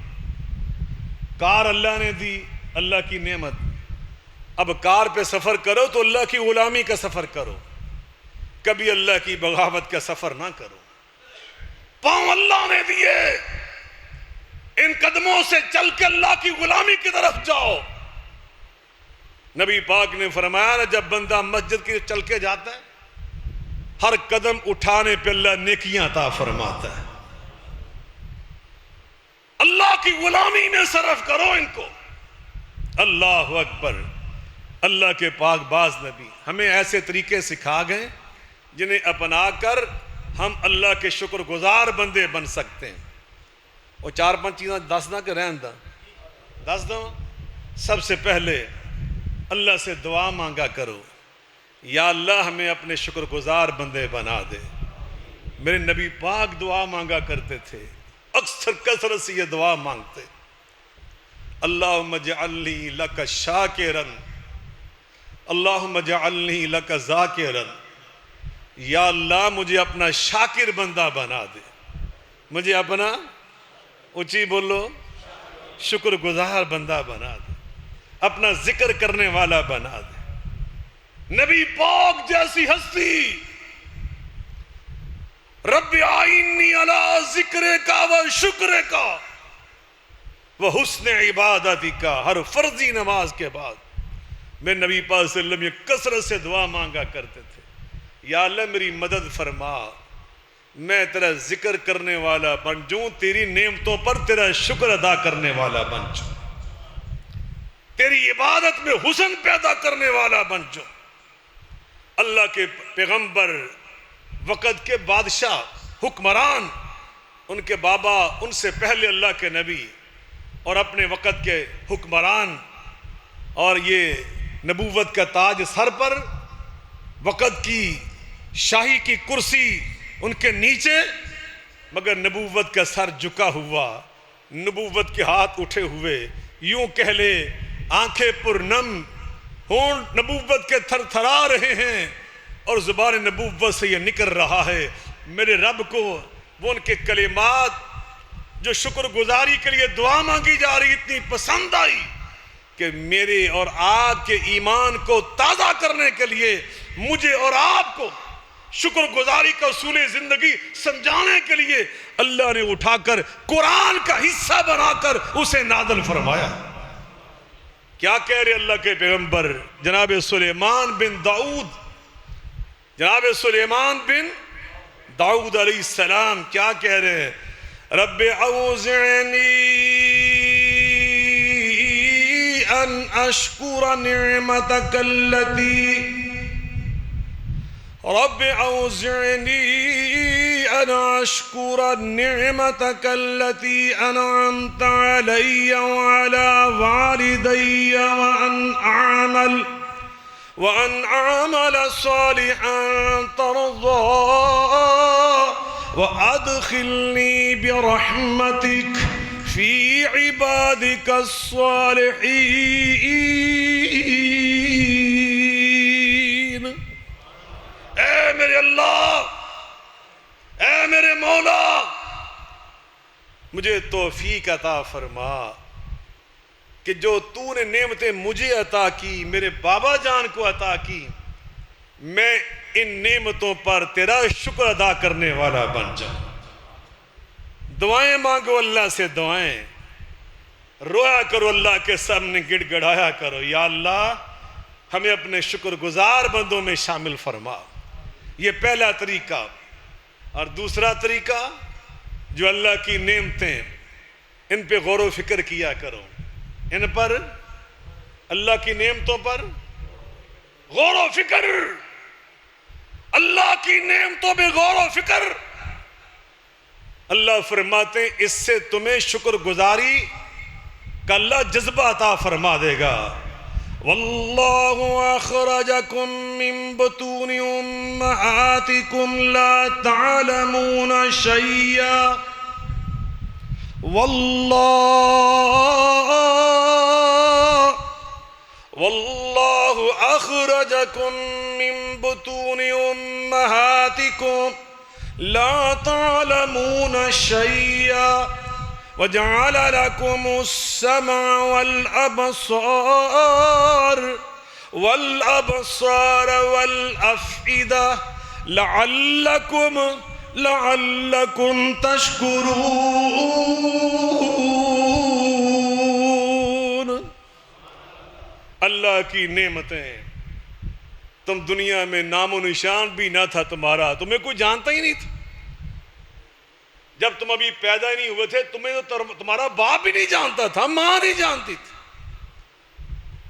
کار اللہ نے دی، اللہ کی نعمت، اب کار پہ سفر کرو تو اللہ کی غلامی کا سفر کرو، کبھی اللہ کی بغاوت کا سفر نہ کرو۔ پاؤں اللہ نے دیے، ان قدموں سے چل کے اللہ کی غلامی کی طرف جاؤ۔ نبی پاک نے فرمایا نا، جب بندہ مسجد کی چل کے جاتا ہے، ہر قدم اٹھانے پہ اللہ نیکیاں عطا فرماتا ہے۔ اللہ کی غلامی میں صرف کرو ان کو۔ اللہ اکبر۔ اللہ کے پاک باز نبی ہمیں ایسے طریقے سکھا گئے جنہیں اپنا کر ہم اللہ کے شکر گزار بندے بن سکتے ہیں۔ اور چار پانچ چیزیں دس نہ کہ رہن دا، دس دو۔ سب سے پہلے اللہ سے دعا مانگا کرو، یا اللہ ہمیں اپنے شکر گزار بندے بنا دے۔ میرے نبی پاک دعا مانگا کرتے تھے، اکثر کثرت سے یہ دعا مانگتے، اللہم اجعلنی لک شاکرا، اللہم اجعلنی لک ذاکرا، یا اللہ مجھے اپنا شاکر بندہ بنا دے، مجھے اپنا، اونچی بولو، شکر گزار بندہ بنا دے، اپنا ذکر کرنے والا بنا دے۔ نبی پاک جیسی ہستی، رب آئینی علی ذکرک و شکرک و حسن عبادتی کا، ہر فرضی نماز کے بعد میں نبی پاک صلی اللہ علیہ وسلم یہ کثرت سے دعا مانگا کرتے تھے، یا اللہ میری مدد فرما، میں تیرا ذکر کرنے والا بن جوں، تیری نعمتوں پر تیرا شکر ادا کرنے والا بن جوں، تیری عبادت میں حسن پیدا کرنے والا بن جوں۔ اللہ کے پیغمبر، وقت کے بادشاہ، حکمران ان کے بابا، ان سے پہلے اللہ کے نبی اور اپنے وقت کے حکمران، اور یہ نبوت کا تاج سر پر، وقت کی شاہی کی کرسی ان کے نیچے، مگر نبوت کا سر جھکا ہوا، نبوت کے ہاتھ اٹھے ہوئے، یوں کہہ لے آنکھیں پر نم، ہونٹ نبوت کے تھر تھرا رہے ہیں، اور زبان نبوت سے یہ نکل رہا ہے میرے رب کو وہ ان کے کلمات جو شکر گزاری کے لیے دعا مانگی جا رہی اتنی پسند آئی کہ میرے اور آپ کے ایمان کو تازہ کرنے کے لیے مجھے اور آپ کو شکر گزاری کا اصول زندگی سمجھانے کے لیے اللہ نے اٹھا کر قرآن کا حصہ بنا کر اسے نازل فرمایا۔ کیا کہہ رہے اللہ کے پیغمبر جناب سلیمان بن داؤد، جناب سلیمان بن داؤد علیہ السلام کیا کہہ رہے ہیں؟ رب اوزعنی ان اشکر نعمتک اللتی، رب اوزعنی ان اشکر نعمتک اللتی انعمت علی وعلی والدی وأن أعمل صالحا ترضاه وأدخلني برحمتك في عبادك الصالحين۔ اے میرے اللہ، اے میرے مولا، مجھے توفیق عطا فرما کہ جو تو نے نعمتیں مجھے عطا کی، میرے بابا جان کو عطا کی، میں ان نعمتوں پر تیرا شکر ادا کرنے والا بن جاؤں۔ دعائیں مانگو اللہ سے، دعائیں رویا کرو اللہ کے سامنے، گڑ گڑایا کرو، یا اللہ ہمیں اپنے شکر گزار بندوں میں شامل فرما۔ یہ پہلا طریقہ۔ اور دوسرا طریقہ، جو اللہ کی نعمتیں ان پہ غور و فکر کیا کرو، ان پر، اللہ کی نعمتوں پر غور و فکر، اللہ کی نعمتوں پہ غور و فکر۔ اللہ فرماتے ہیں اس سے تمہیں شکر گزاری کا اللہ جذبہ عطا فرما دے گا۔ واللہ اخرجکم من بطون امہاتکم لا تعلمون شیئا واللہ اخرجکم من بطون امہاتکم لا تعلمون شیئا وجعل لكم السمع والأبصار والأفئدة لعلكم تشکرون۔ اللہ کی نعمتیں، تم دنیا میں نام و نشان بھی نہ تھا تمہارا، تمہیں کوئی جانتا ہی نہیں تھا۔ جب تم ابھی پیدا ہی نہیں ہوئے تھے تمہیں تو تمہارا باپ بھی نہیں جانتا تھا، ماں نہیں جانتی تھی،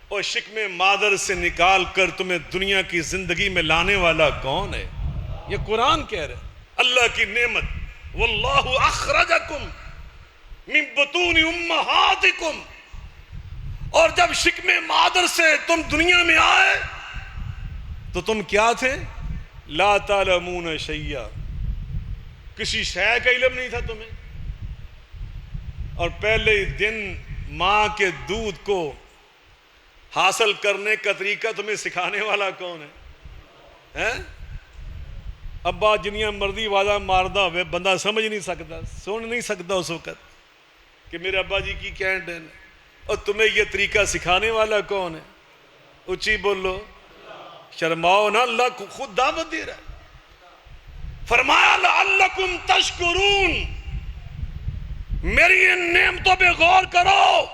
اور شکم مادر سے نکال کر تمہیں دنیا کی زندگی میں لانے والا کون ہے؟ یہ قرآن کہہ رہے اللہ کی نعمت۔ واللہ اخرجکم من بطون امہاتکم، اور جب شکم مادر سے تم دنیا میں آئے تو تم کیا تھے؟ لا تعلمون شیئا، کسی شے کا علم نہیں تھا تمہیں، اور پہلے دن ماں کے دودھ کو حاصل کرنے کا طریقہ تمہیں سکھانے والا کون ہے؟ ابا جنیاں مرضی وعدہ ماردہ ہوئے بندہ سمجھ نہیں سکتا، سن نہیں سکتا اس وقت کہ میرے ابا جی کی کینٹ ہے، اور تمہیں یہ طریقہ سکھانے والا کون ہے؟ اونچی بولو، شرماؤ نا، اللہ کو خود دعوت دے رہا ہے۔ فرمایا لعلکم تشکرون، میری ان نعمتوں پہ غور کرو۔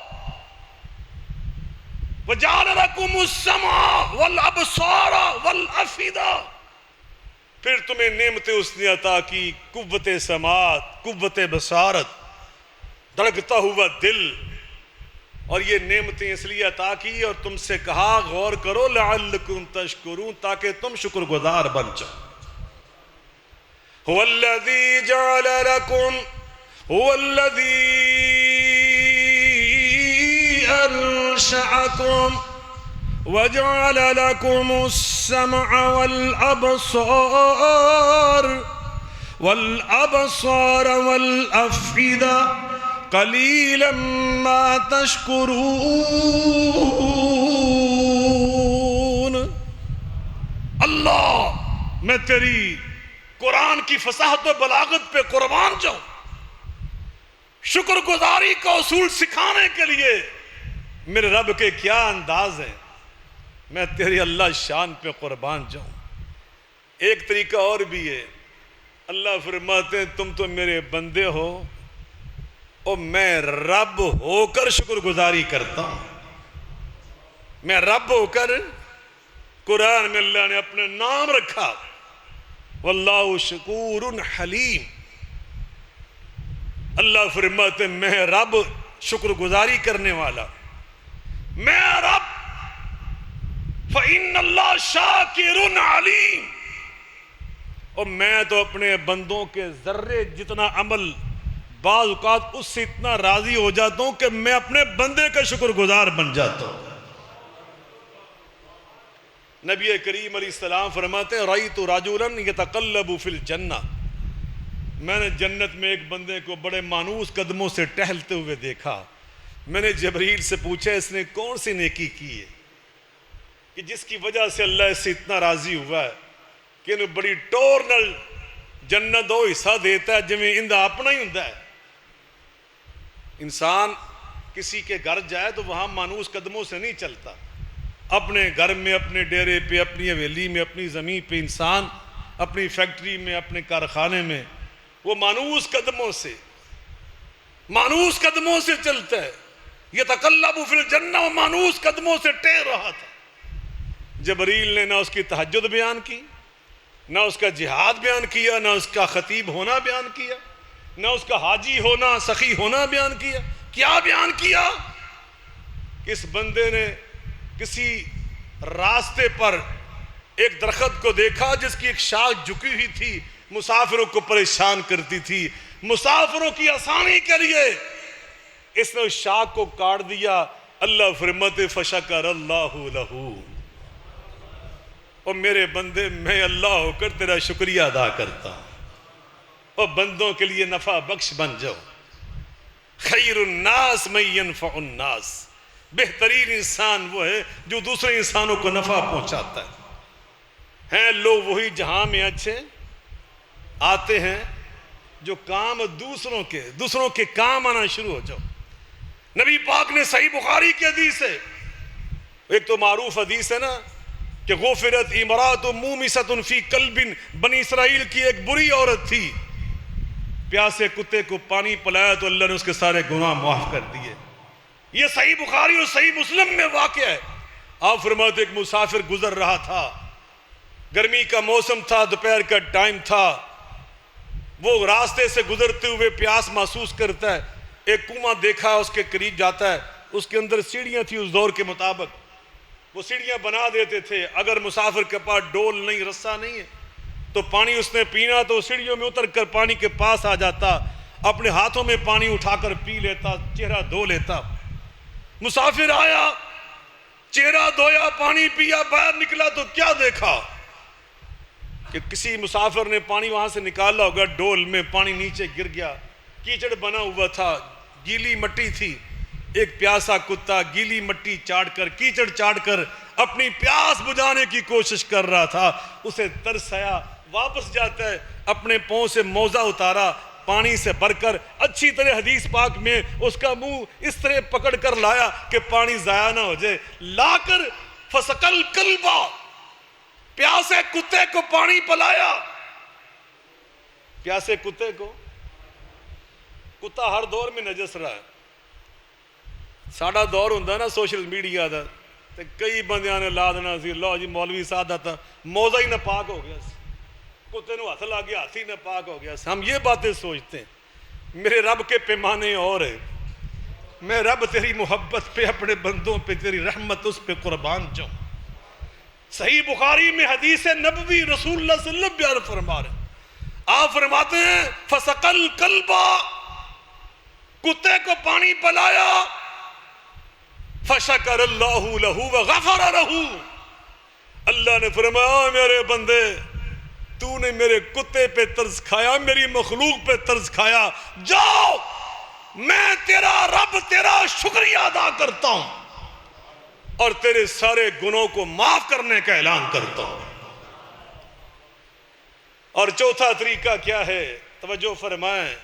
وجعل لکم السمع والابصار والافئدہ، پھر تمہیں نعمتیں اس نے عطا کی، قوت سماعت، قوت بصارت، دھڑکتا ہوا دل، اور یہ نعمتیں اس لیے عطا کی اور تم سے کہا غور کرو لعلکم تشکرون، تاکہ تم شکر گزار بن جاؤ۔ هو الذی جعل لکم هو الذي أنشأكم وجعل لكم السمع والأبصار والأفئدة قليلا ما تشکرون۔ اللہ، میں تیری قرآن کی فصاحت و بلاغت پہ قربان جاؤں، شکر گزاری کا اصول سکھانے کے لیے میرے رب کے کیا انداز ہے، میں تیری اللہ شان پہ قربان جاؤں۔ ایک طریقہ اور بھی ہے، اللہ فرماتے ہیں تم تو میرے بندے ہو اور میں رب ہو کر شکر گزاری کرتا ہوں۔ میں رب ہو کر، قرآن میں اللہ نے اپنے نام رکھا، واللہ شکور حلیم۔ اللہ فرماتے ہیں میں رب شکر گزاری کرنے والا، میں رب فَإِنَّ اللَّهَ شَاكِرٌ عَلِيمٌ۔ اور میں تو اپنے بندوں کے ذرے جتنا عمل بعض اوقات اس سے اتنا راضی ہو جاتا ہوں کہ میں اپنے بندے کا شکر گزار بن جاتا ہوں۔ نبی کریم علیہ السلام فرماتے ہیں رَأَيْتُ رَجُلًا يَتَقَلَّبُ فِي الْجَنَّةِ، میں نے جنت میں ایک بندے کو بڑے مانوس قدموں سے ٹہلتے ہوئے دیکھا۔ میں نے جبریل سے پوچھا اس نے کون سی نیکی کی ہے کہ جس کی وجہ سے اللہ اس سے اتنا راضی ہوا ہے کہ انہیں بڑی ٹور نل جنت دو حصہ دیتا ہے جمیں اندہ اپنا ہی ہوتا ہے۔ انسان کسی کے گھر جائے تو وہاں مانوس قدموں سے نہیں چلتا، اپنے گھر میں، اپنے ڈیرے پہ، اپنی حویلی میں، اپنی زمین پہ انسان اپنی فیکٹری میں، اپنے کارخانے میں وہ مانوس قدموں سے چلتا ہے۔ یتقلب فی الجنہ، وہ مانوس قدموں سے ٹہر رہا تھا۔ جبریل نے نہ اس کی تہجد بیان کی، نہ اس کا جہاد بیان کیا، نہ اس کا خطیب ہونا بیان کیا، نہ اس کا حاجی ہونا، سخی ہونا بیان کیا۔ کیا بیان کیا کہ اس بندے نے کسی راستے پر ایک درخت کو دیکھا جس کی ایک شاخ جھکی ہوئی تھی، مسافروں کو پریشان کرتی تھی، مسافروں کی آسانی کے لیے اس نے اس شاخ کو کاٹ دیا۔ اللہ فرماتے فشکر اللہ لہ، اور میرے بندے میں اللہ ہو کر تیرا شکریہ ادا کرتا ہوں، اور بندوں کے لیے نفع بخش بن جاؤ۔ خیر الناس من ینفع الناس، بہترین انسان وہ ہے جو دوسرے انسانوں کو نفع پہنچاتا ہے۔ ہیں لوگ وہی جہاں میں اچھے آتے ہیں جو کام دوسروں کے کام آنا شروع ہو جاؤ۔ نبی پاک نے صحیح بخاری کی حدیث ہے، ایک تو معروف حدیث ہے نا کہ غفرت امرات مومست فی قلب، بنی اسرائیل کی ایک بری عورت تھی، پیاسے کتے کو پانی پلایا تو اللہ نے اس کے سارے گناہ معاف کر دیے۔ یہ صحیح بخاری اور صحیح مسلم میں واقع ہے۔ آپ فرماتے ایک مسافر گزر رہا تھا، گرمی کا موسم تھا، دوپہر کا ٹائم تھا، وہ راستے سے گزرتے ہوئے پیاس محسوس کرتا ہے، ایک کنواں دیکھا، اس کے قریب جاتا ہے، اس کے اندر سیڑھیاں تھی، اس دور کے مطابق وہ سیڑھیاں بنا دیتے تھے، اگر مسافر کے پاس ڈول نہیں، رسا نہیں ہے تو پانی اس نے پینا تو سیڑھیوں میں اتر کر پانی کے پاس آ جاتا، اپنے ہاتھوں میں پانی اٹھا کر پی لیتا، چہرہ دھو لیتا۔ مسافر آیا، چہرہ دھویا، پانی پیا، باہر نکلا تو کیا دیکھا کہ کسی مسافر نے پانی وہاں سے نکالا ہوگا، ڈول میں پانی نیچے گر گیا، کیچڑ بنا ہوا تھا، گیلی مٹی تھی، ایک پیاسا کتا گیلی مٹی چاٹ کر، کیچڑ چاٹ کر اپنی پیاس بجھانے کی کوشش کر رہا تھا، اسے ترس آیا، واپس جاتا ہے، اپنے پاؤں سے موزہ اتارا، پانی سے بھر کر اچھی طرح حدیث پاک میں اس کا منہ اس طرح پکڑ کر لایا کہ پانی ضائع نہ ہو جائے، لا کر فسقل کلبا، پیاسے کتے کو پانی پلایا۔ پیاسے کتے کو، کتا ہر دور میں نجس رہا ہے، ساڑا دور ہوندہ نا سوشل میڈیا دا، تے کئی بندیاں نے لا دینا سی، لو جی مولوی صاحب دا موزہ ہی نہ پاک ہو گیا سی، کتے نو ہاتھ لا گیا، ہاتھی نہ پاک ہو گیا سی۔ ہم یہ باتیں سوچتے ہیں، میرے رب کے پیمانے اور ہے، میں رب تیری محبت پہ، اپنے بندوں پہ، تیری رحمت اس پہ قربان جاؤں۔ صحیح بخاری میں حدیث نبوی رسول اللہ صلی اللہ علیہ وسلم بیان فرما رہے ہیں، آپ فرماتے ہیں فسقل کلبا، کتے کو پانی پلایا، فشکر اللہ لہ وغفر لہ، اللہ نے فرمایا میرے بندے تو نے میرے کتے پہ ترس کھایا، میری مخلوق پہ ترس کھایا، جاؤ میں تیرا رب تیرا شکریہ ادا کرتا ہوں اور تیرے سارے گناہوں کو معاف کرنے کا اعلان کرتا ہوں۔ اور چوتھا طریقہ کیا ہے؟ توجہ فرمائیں،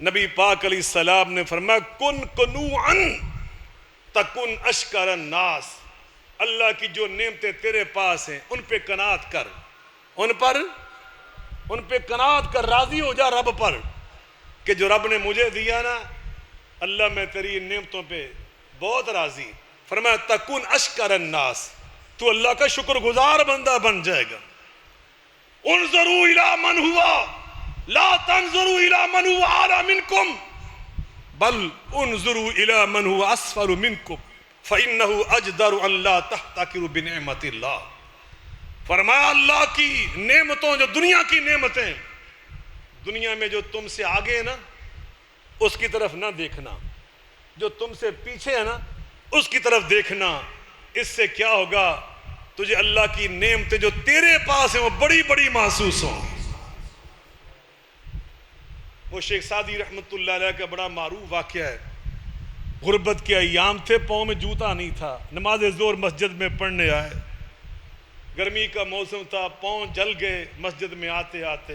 نبی پاک علیہ السلام نے فرمایا کن قنوعاً تکن اشکر الناس، اللہ کی جو نعمتیں تیرے پاس ہیں ان پہ قناعت کر، ان پہ قناعت کر، راضی ہو جا رب پر کہ جو رب نے مجھے دیا نا اللہ میں تیری نعمتوں پہ بہت راضی۔ فرمایا تکن اشکر الناس، تو اللہ کا شکر گزار بندہ بن جائے گا۔ انظروا الی من ہوا لا تنظروا الی من هو اعلی منکم بل انظروا الی من هو اسفل منکم فانه اجدر ان لا تحتقروا بنعمت اللہ۔ فرمایا اللہ کی نعمتوں، جو دنیا کی نعمتیں، دنیا میں جو تم سے آگے ہے نا اس کی طرف نہ دیکھنا، جو تم سے پیچھے ہے نا اس کی طرف دیکھنا۔ اس سے کیا ہوگا؟ تجھے اللہ کی نعمتیں جو تیرے پاس ہیں وہ بڑی بڑی محسوس ہوں۔ وہ شیخ سعدی رحمت اللہ علیہ کا بڑا معروف واقعہ ہے، غربت کے ایام تھے، پاؤں میں جوتا نہیں تھا، نماز ظہر مسجد میں پڑھنے آئے، گرمی کا موسم تھا، پاؤں جل گئے، مسجد میں آتے آتے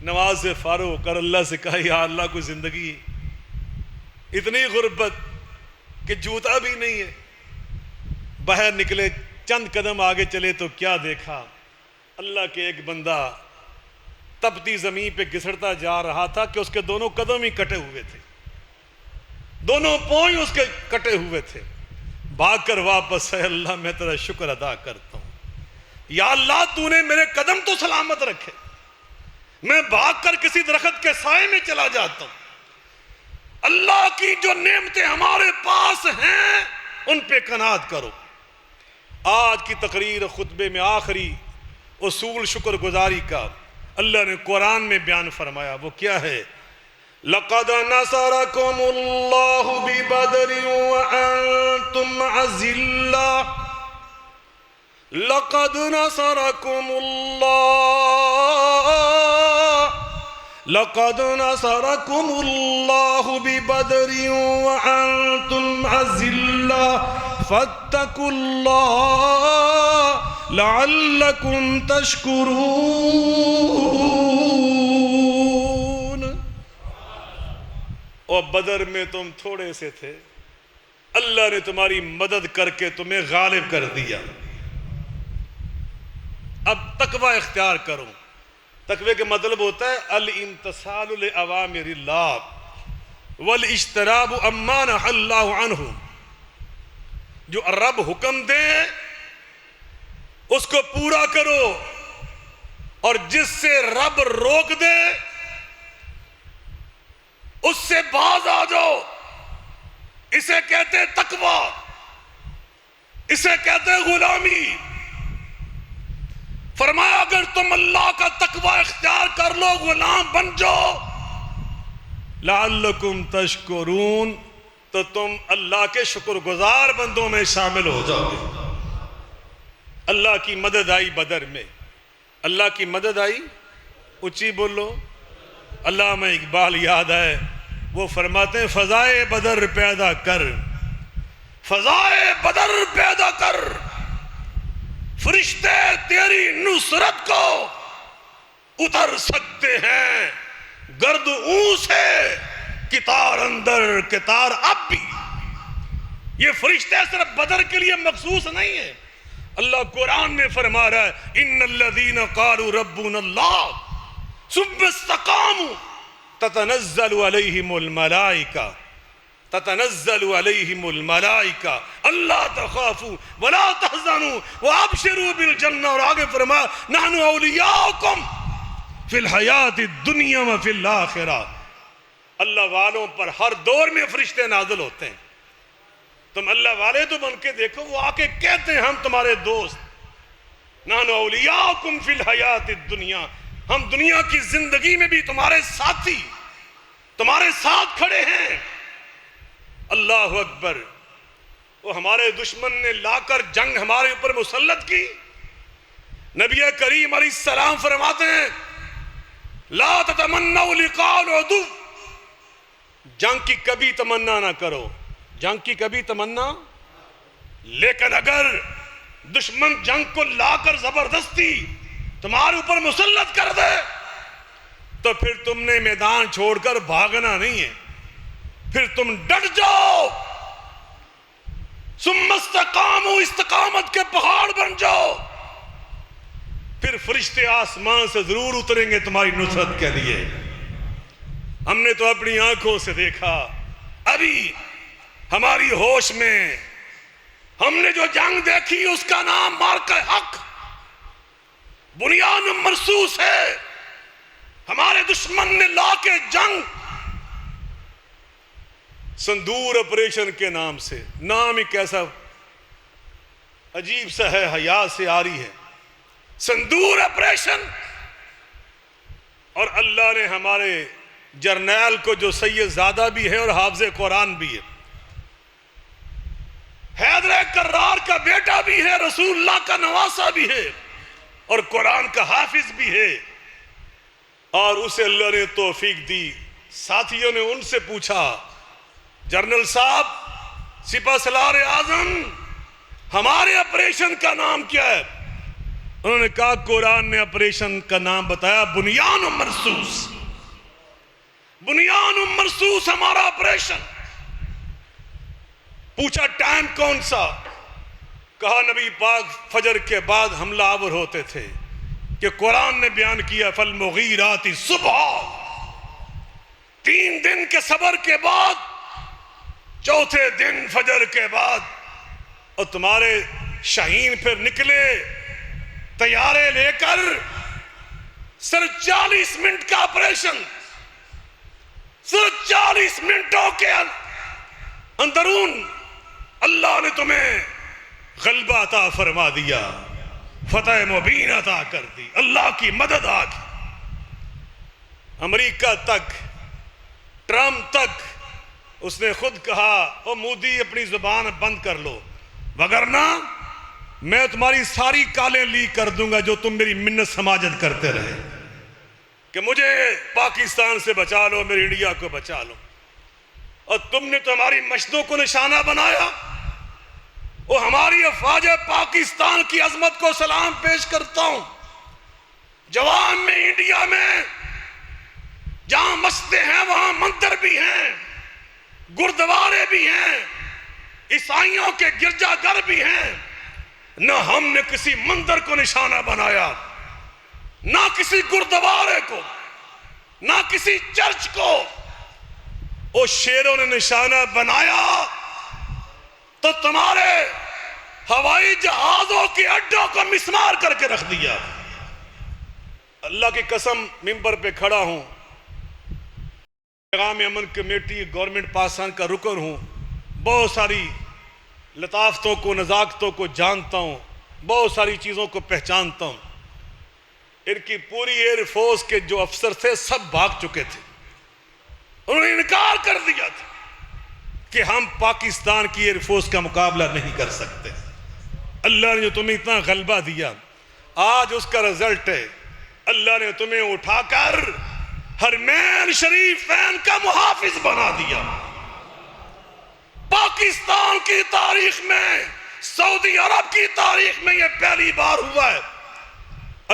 نماز سے فارغ ہو کر اللہ سے کہا یا اللہ کوئی زندگی، اتنی غربت کہ جوتا بھی نہیں ہے۔ باہر نکلے، چند قدم آگے چلے تو کیا دیکھا؟ اللہ کے ایک بندہ تپتی زمین پہ گھسڑتا جا رہا تھا کہ اس کے دونوں قدم ہی کٹے ہوئے تھے، دونوں پاؤں ہی اس کے کٹے ہوئے تھے۔ بھاگ کر واپس ہے، اللہ میں تیرا شکر ادا کرتا ہوں، یا اللہ تو نے میرے قدم تو سلامت رکھے، میں بھاگ کر کسی درخت کے سائے میں چلا جاتا ہوں۔ اللہ کی جو نعمتیں ہمارے پاس ہیں ان پہ قناعت کرو۔ آج کی تقریر خطبے میں آخری اصول شکر گزاری کا اللہ نے قرآن میں بیان فرمایا، وہ کیا ہے؟ لَقَدْ نَصَرَكُمُ اللَّهُ بِبَدْرٍ وَأَنْتُمْ أَذِلَّةٌ لَقَدْ نَصَرَكُمُ اللَّهُ بِبَدْرٍ وَأَنْتُمْ أَذِلَّةٌ فَاتَّقُوا اللَّهَ لَعَلَّكُمْ تَشْكُرُونَ۔ اور بدر میں تم تھوڑے سے تھے، اللہ نے تمہاری مدد کر کے تمہیں غالب کر دیا۔ اب تقوی اختیار کرو۔ تقوی کا مطلب ہوتا ہے الامتثال لأوامر اللہ والاجتناب عما نہی اللہ عنہ۔ جو رب حکم دے اس کو پورا کرو، اور جس سے رب روک دے اس سے باز آ جاؤ۔ اسے کہتے ہیں تقوی، اسے کہتے ہیں غلامی۔ فرمایا اگر تم اللہ کا تقوی اختیار کر لو، غلام بن جاؤ، لعلکم تشکرون، تو تم اللہ کے شکر گزار بندوں میں شامل ہو جاؤ گے۔ اللہ کی مدد آئی بدر میں، اللہ کی مدد آئی، اونچی بولو۔ علامہ اقبال یاد ہے، وہ فرماتے ہیں فضائے بدر پیدا کر، فضائے بدر پیدا کر، فرشتے تیری نصرت کو اتر سکتے ہیں، گرد اون سے کتار اندر کتار اب بھی۔ یہ فرشتے صرف بدر کے لیے مخصوص نہیں ہے، اللہ قرآن میں فرما رہا ہے ان الذین قالوا ربنا اللہ ثم استقاموا تتنزل علیہم الملائکہ اللہ تخافوا ولا تحزنوا وابشروا بالجنہ، اور آگے فرمایا نحن اولیاؤکم فی الحیات الدنیا وفی الآخرہ۔ اللہ والوں پر ہر دور میں فرشتے نازل ہوتے ہیں، تم اللہ والے تو بن کے دیکھو، وہ آ کے کہتے ہیں ہم تمہارے دوست، نحن اولیاؤکم فی الحیات الدنیا، ہم دنیا کی زندگی میں بھی تمہارے ساتھی، تمہارے ساتھ کھڑے ہیں، اللہ اکبر. وہ ہمارے دشمن نے لا کر جنگ ہمارے اوپر مسلط کی. نبی کریم علیہ السلام فرماتے ہیں لا تتمنوا لقاء العدو، جنگ کی کبھی تمنا نہ کرو، جنگ کی کبھی تمنا. لیکن اگر دشمن جنگ کو لا کر زبردستی تمہارے اوپر مسلط کر دے تو پھر تم نے میدان چھوڑ کر بھاگنا نہیں ہے، پھر تم ڈٹ جاؤ. ثم استقاموا، استقامت کے پہاڑ بن جاؤ، پھر فرشتے آسمان سے ضرور اتریں گے تمہاری نصرت کے لیے. ہم نے تو اپنی آنکھوں سے دیکھا، ابھی ہماری ہوش میں ہم نے جو جنگ دیکھی اس کا نام معرکہ حق بنیان مرصوص ہے. ہمارے دشمن نے لا کے جنگ سندور آپریشن کے نام سے، نام ہی کیسا عجیب سا ہے، حیا سے آ رہی ہے سندور آپریشن. اور اللہ نے ہمارے جرنیل کو جو سید زادہ بھی ہے اور حافظ قرآن بھی ہے، حیدر کرار کا بیٹا بھی ہے، رسول اللہ کا نواسا بھی ہے اور قرآن کا حافظ بھی ہے، اور اسے اللہ نے توفیق دی. ساتھیوں نے ان سے پوچھا جنرل صاحب، سپہ سالار اعظم، ہمارے آپریشن کا نام کیا ہے؟ انہوں نے کہا قرآن نے آپریشن کا نام بتایا بنیان مرصوص. بنیان مرصوص ہمارا آپریشن. پوچھا ٹائم کون سا؟ کہا نبی پاک فجر کے بعد حملہ آور ہوتے تھے کہ قرآن نے بیان کیا فالمغیرات صبح. 3 دن کے صبر کے بعد، چوتھے دن فجر کے بعد، اور تمہارے شاہین پھر نکلے طیارے لے کر. صرف 40 منٹ کا آپریشن، صرف 40 منٹوں کے اندرون اللہ نے تمہیں غلبہ عطا فرما دیا، فتح مبین عطا کر دی، اللہ کی مدد آ گئی. امریکہ تک، ٹرمپ تک اس نے خود کہا او مودی اپنی زبان بند کر لو، وگرنہ میں تمہاری ساری کالیں لیک کر دوں گا جو تم میری منت سماجت کرتے رہے کہ مجھے پاکستان سے بچا لو، میری انڈیا کو بچا لو. اور تم نے تو ہماری مشنوں کو نشانہ بنایا. وہ ہماری افواج پاکستان کی عظمت کو سلام پیش کرتا ہوں. جوان میں، انڈیا میں جہاں مسجدیں ہیں وہاں مندر بھی ہیں، گردوارے بھی ہیں، عیسائیوں کے گرجا گھر بھی ہیں. نہ ہم نے کسی مندر کو نشانہ بنایا، نہ کسی گردوارے کو، نہ کسی چرچ کو. وہ شیروں نے نشانہ بنایا تو تمہارے ہوائی جہازوں کے اڈوں کو مسمار کر کے رکھ دیا. اللہ کی قسم ممبر پہ کھڑا ہوں، پیغام امن کمیٹی گورنمنٹ پاکستان کا رکن ہوں، بہت ساری لطافتوں کو، نزاکتوں کو جانتا ہوں، بہت ساری چیزوں کو پہچانتا ہوں. ان کی پوری ایئر فورس کے جو افسر تھے سب بھاگ چکے تھے. انہوں نے انکار کر دیا تھا کہ ہم پاکستان کی ایئر فورس کا مقابلہ نہیں کر سکتے. اللہ نے جو تمہیں اتنا غلبہ دیا، آج اس کا رزلٹ ہے اللہ نے تمہیں اٹھا کر حرمین شریفین کا محافظ بنا دیا. پاکستان کی تاریخ میں، سعودی عرب کی تاریخ میں یہ پہلی بار ہوا ہے.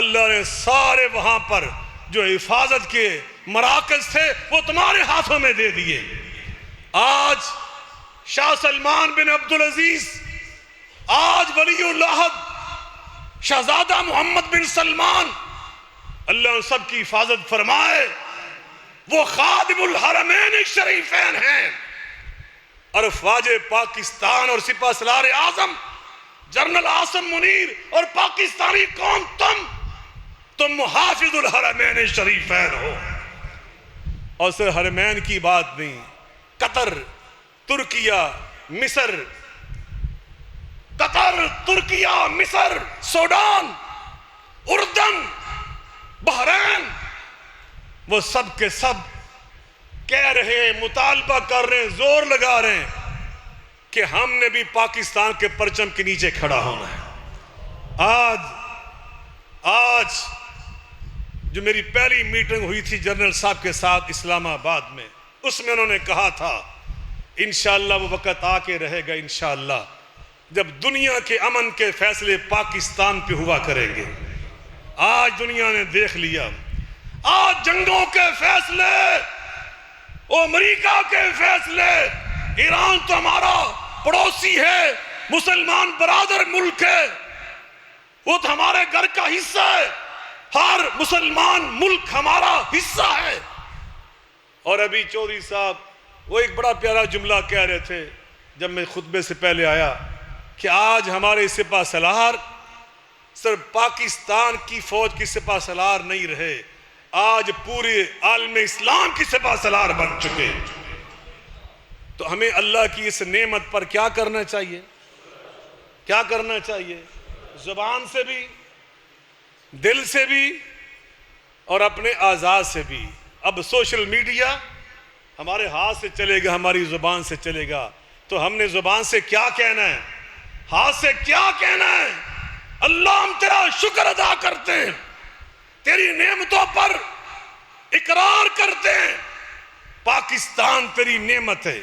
اللہ نے سارے وہاں پر جو حفاظت کے مراکز تھے وہ تمہارے ہاتھوں میں دے دیے. آج شاہ سلمان بن عبدالعزیز، آج ولی اللہ شہزادہ محمد بن سلمان، اللہ ان سب کی حفاظت فرمائے. وہ خادم الحرمین شریفین ہیں. اور افواج پاکستان اور سپہ سالار اعظم جنرل عاصم منیر اور پاکستانی قوم، تم محافظ الحرمین شریفین ہو. اور صرف حرمین کی بات نہیں، قطر، ترکیہ، مصر، قطر، ترکیہ، مصر، سوڈان، اردن، بحرین، وہ سب کے سب کہہ رہے ہیں، مطالبہ کر رہے ہیں، زور لگا رہے ہیں کہ ہم نے بھی پاکستان کے پرچم کے نیچے کھڑا ہونا ہے۔ آج جو میری پہلی میٹنگ ہوئی تھی جنرل صاحب کے ساتھ اسلام آباد میں، اس میں انہوں نے کہا تھا انشاءاللہ وہ وقت آ کے رہے گا انشاءاللہ جب دنیا کے امن کے فیصلے پاکستان پہ ہوا کریں گے۔ آج دنیا نے دیکھ لیا، آج جنگوں کے فیصلے، امریکہ کے فیصلے، ایران تو ہمارا پڑوسی ہے، مسلمان برادر ملک ہے، وہ تو ہمارے گھر کا حصہ ہے، ہر مسلمان ملک ہمارا حصہ ہے۔ اور ابھی چودھری صاحب وہ ایک بڑا پیارا جملہ کہہ رہے تھے جب میں خطبے سے پہلے آیا کہ آج ہمارے سپہ سالار صرف پاکستان کی فوج کی سپہ سالار نہیں رہے، آج پورے عالم اسلام کی سپہ سالار بن چکے۔ تو ہمیں اللہ کی اس نعمت پر کیا کرنا چاہیے؟ کیا کرنا چاہیے؟ زبان سے بھی، دل سے بھی، اور اپنے اعضاء سے بھی۔ اب سوشل میڈیا ہمارے ہاتھ سے چلے گا، ہماری زبان سے چلے گا، تو ہم نے زبان سے کیا کہنا ہے، ہاتھ سے کیا کہنا ہے؟ اللہ ہم تیرا شکر ادا کرتے ہیں، تیری نعمتوں پر اقرار کرتے ہیں، پاکستان تیری نعمت ہے۔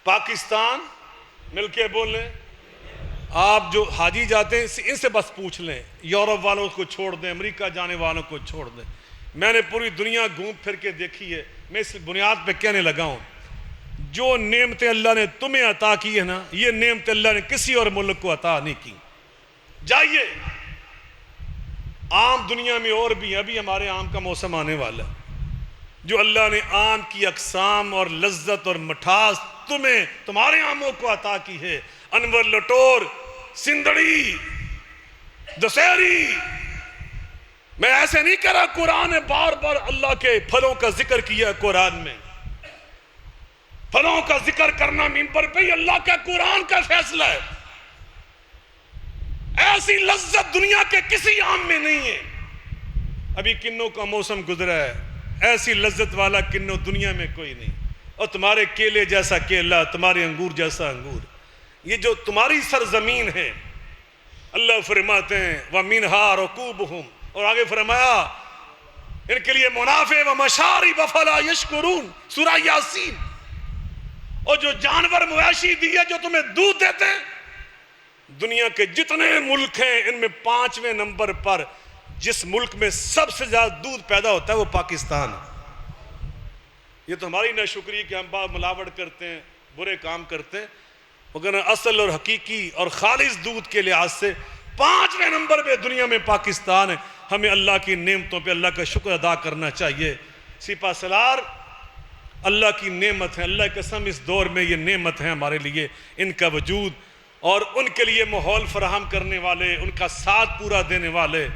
پاکستان مل کے بولیں۔ آپ جو حاجی جاتے ہیں ان سے بس پوچھ لیں، یورپ والوں کو چھوڑ دیں، امریکہ جانے والوں کو چھوڑ دیں۔ میں نے پوری دنیا گھوم پھر کے دیکھی ہے، میں اس بنیاد پہ کہنے لگا ہوں جو نعمتیں اللہ نے تمہیں عطا کی ہے نا، یہ نعمتیں اللہ نے کسی اور ملک کو عطا نہیں کی۔ جائیے عام دنیا میں اور بھی، ابھی ہمارے آم کا موسم آنے والا ہے، جو اللہ نے آم کی اقسام اور لذت اور مٹھاس تمہیں تمہارے آموں کو عطا کی ہے، انور لٹور، سندڑی، دسہری۔ میں ایسے نہیں کہہ رہا، قرآن نے بار بار اللہ کے پھلوں کا ذکر کیا ہے، قرآن میں پھلوں کا ذکر کرنا ممبر پہ ہی اللہ کا قرآن کا فیصلہ ہے۔ ایسی لذت دنیا کے کسی آم میں نہیں ہے۔ ابھی کنوں کا موسم گزرا ہے، ایسی لذت والا کنوں دنیا میں کوئی نہیں، اور تمہارے کیلے جیسا کیلا، تمہارے انگور جیسا انگور، یہ جو تمہاری سرزمین ہے۔ اللہ فرماتے ہیں وَمِنْهَا رَكُوبُهُمْ، اور آگے فرمایا ان کے لیے منافع و مشارب فلا یشکرون، سورہ یاسین۔ اور جو جانور مویشی دیے جو تمہیں دودھ دیتے ہیں، دنیا کے جتنے ملک ہیں ان میں 5ویں نمبر پر جس ملک میں سب سے زیادہ دودھ پیدا ہوتا ہے وہ پاکستان ہے۔ یہ تو ہماری ناشکری کہ ہم بہت ملاوٹ کرتے ہیں، برے کام کرتے ہیں، مگر اصل اور حقیقی اور خالص دودھ کے لحاظ سے 5ویں نمبر پہ دنیا میں پاکستان ہے۔ ہمیں اللہ کی نعمتوں پہ اللہ کا شکر ادا کرنا چاہیے۔ سپہ سالار اللہ کی نعمت ہے، اللہ کی قسم اس دور میں یہ نعمت ہے ہمارے لیے، ان کا وجود، اور ان کے لیے ماحول فراہم کرنے والے، ان کا ساتھ پورا دینے والے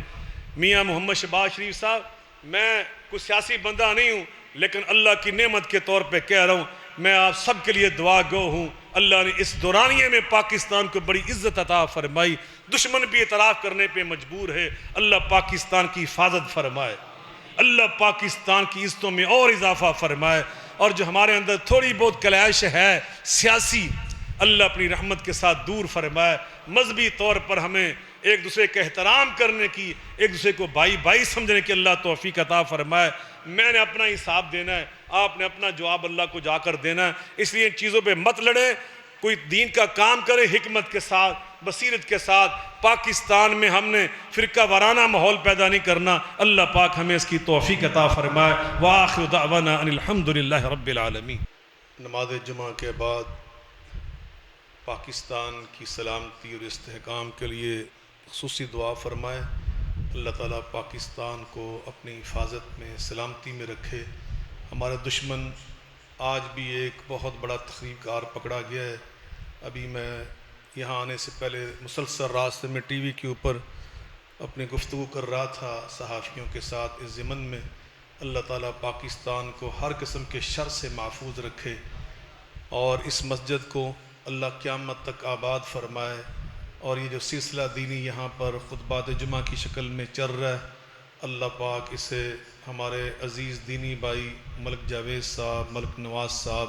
میاں محمد شہباز شریف صاحب۔ میں کوئی سیاسی بندہ نہیں ہوں، لیکن اللہ کی نعمت کے طور پہ کہہ رہا ہوں، میں آپ سب کے لیے دعا گو ہوں۔ اللہ نے اس دورانیے میں پاکستان کو بڑی عزت عطا فرمائی، دشمن بھی اعتراف کرنے پہ مجبور ہے۔ اللہ پاکستان کی حفاظت فرمائے، اللہ پاکستان کی عزتوں میں اور اضافہ فرمائے، اور جو ہمارے اندر تھوڑی بہت کلیش ہے سیاسی، اللہ اپنی رحمت کے ساتھ دور فرمائے۔ مذہبی طور پر ہمیں ایک دوسرے کا احترام کرنے کی، ایک دوسرے کو بھائی بھائی سمجھنے کی اللہ توفیق عطا فرمائے۔ میں نے اپنا حساب دینا ہے، آپ نے اپنا جواب اللہ کو جا کر دینا ہے، اس لیے ان چیزوں پہ مت لڑیں، کوئی دین کا کام کرے حکمت کے ساتھ، بصیرت کے ساتھ۔ پاکستان میں ہم نے فرقہ وارانہ ماحول پیدا نہیں کرنا، اللہ پاک ہمیں اس کی توفیق عطا فرمائے۔ وآخر دعوانا ان الحمدللہ رب العالمین۔ نماز جمعہ کے بعد پاکستان کی سلامتی اور استحکام کے لیے خصوصی دعا فرمائے۔ اللہ تعالیٰ پاکستان کو اپنی حفاظت میں، سلامتی میں رکھے۔ ہمارا دشمن آج بھی ایک بہت بڑا تخریب کار پکڑا گیا ہے۔ ابھی میں یہاں آنے سے پہلے مسلسل راستے میں ٹی وی کے اوپر اپنی گفتگو کر رہا تھا صحافیوں کے ساتھ اس ضمن میں، اللہ تعالیٰ پاکستان کو ہر قسم کے شر سے محفوظ رکھے، اور اس مسجد کو اللہ قیامت تک آباد فرمائے، اور یہ جو سلسلہ دینی یہاں پر خطبات جمعہ کی شکل میں چل رہا ہے، اللہ پاک اسے ہمارے عزیز دینی بھائی ملک جاوید صاحب، ملک نواز صاحب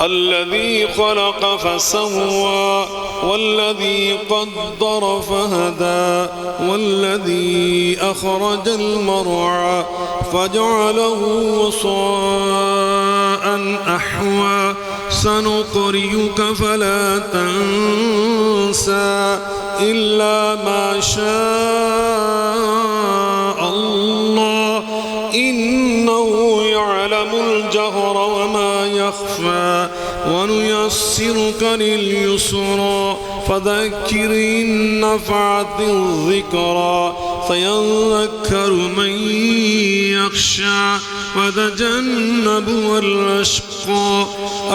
الذي خلق فسوى والذي قدر فهدى والذي أخرج المرعى فجعله وصاء أحوى سنقرئك فلا تنسى إلا ما شاء الله إنه يعلم الجهر وما يخفى ونيسرك لليسرى فذكر إن نفعت الذكرى سيذكر من يخشى ويتجنبها الأشقى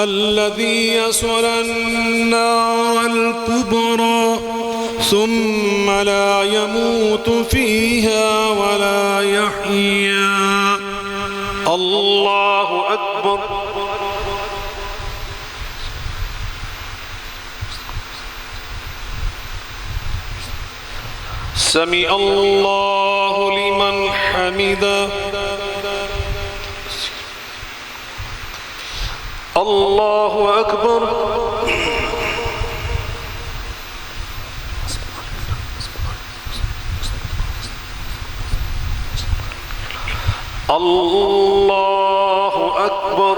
الذي يصلى النار الكبرى ثم لا يموت فيها ولا يحيا. الله أكبر. سمع الله لمن حمده. الله أكبر. الله أكبر.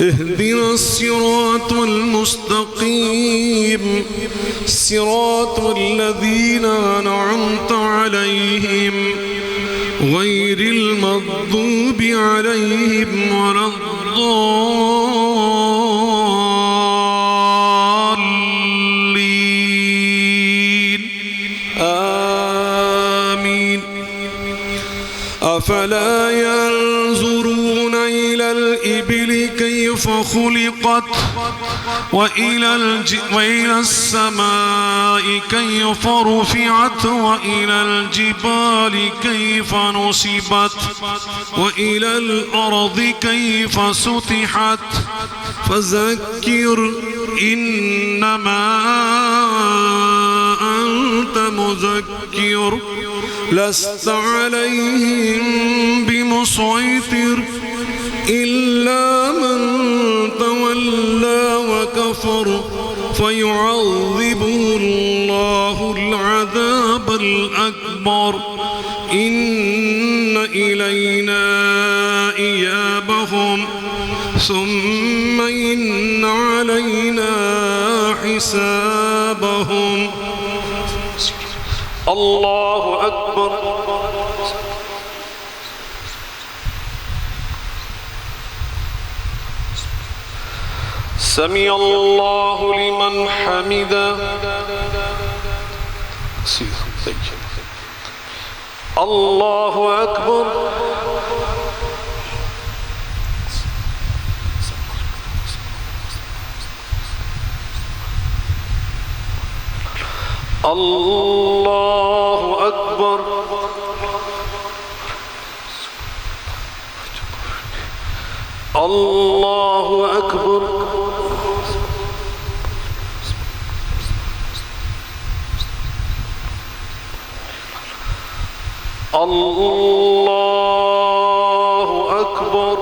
اهدنا الصراط المستقيم صراط الذين أنعمت عليهم غير المغضوب عليهم ولا الضالين آمين أفلا ينظرون إلى الإبل كيف خلقت وإلى السماء كيف رفعت وإلى الجبال كيف نصبت وإلى الأرض كيف سطحت فذكر إنما أنت مذكر لست عليهم بمسيطر إلا من تولى وكفر فيعذبه الله العذاب الأكبر إن إلينا إيابهم ثم إن علينا حسابهم الله أكبر سمع الله لمن حمده الله أكبر الله أكبر الله أكبر الله أكبر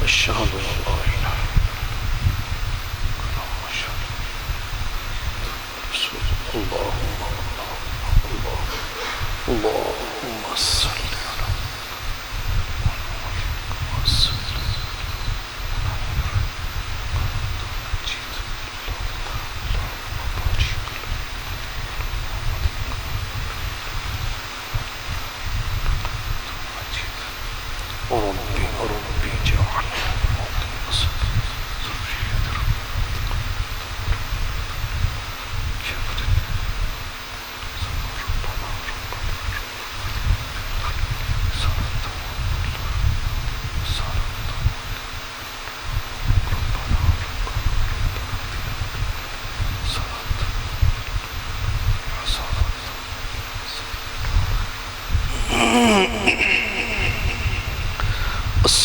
أشهد أن لا إله إلا الله اللهم صل ربي جعل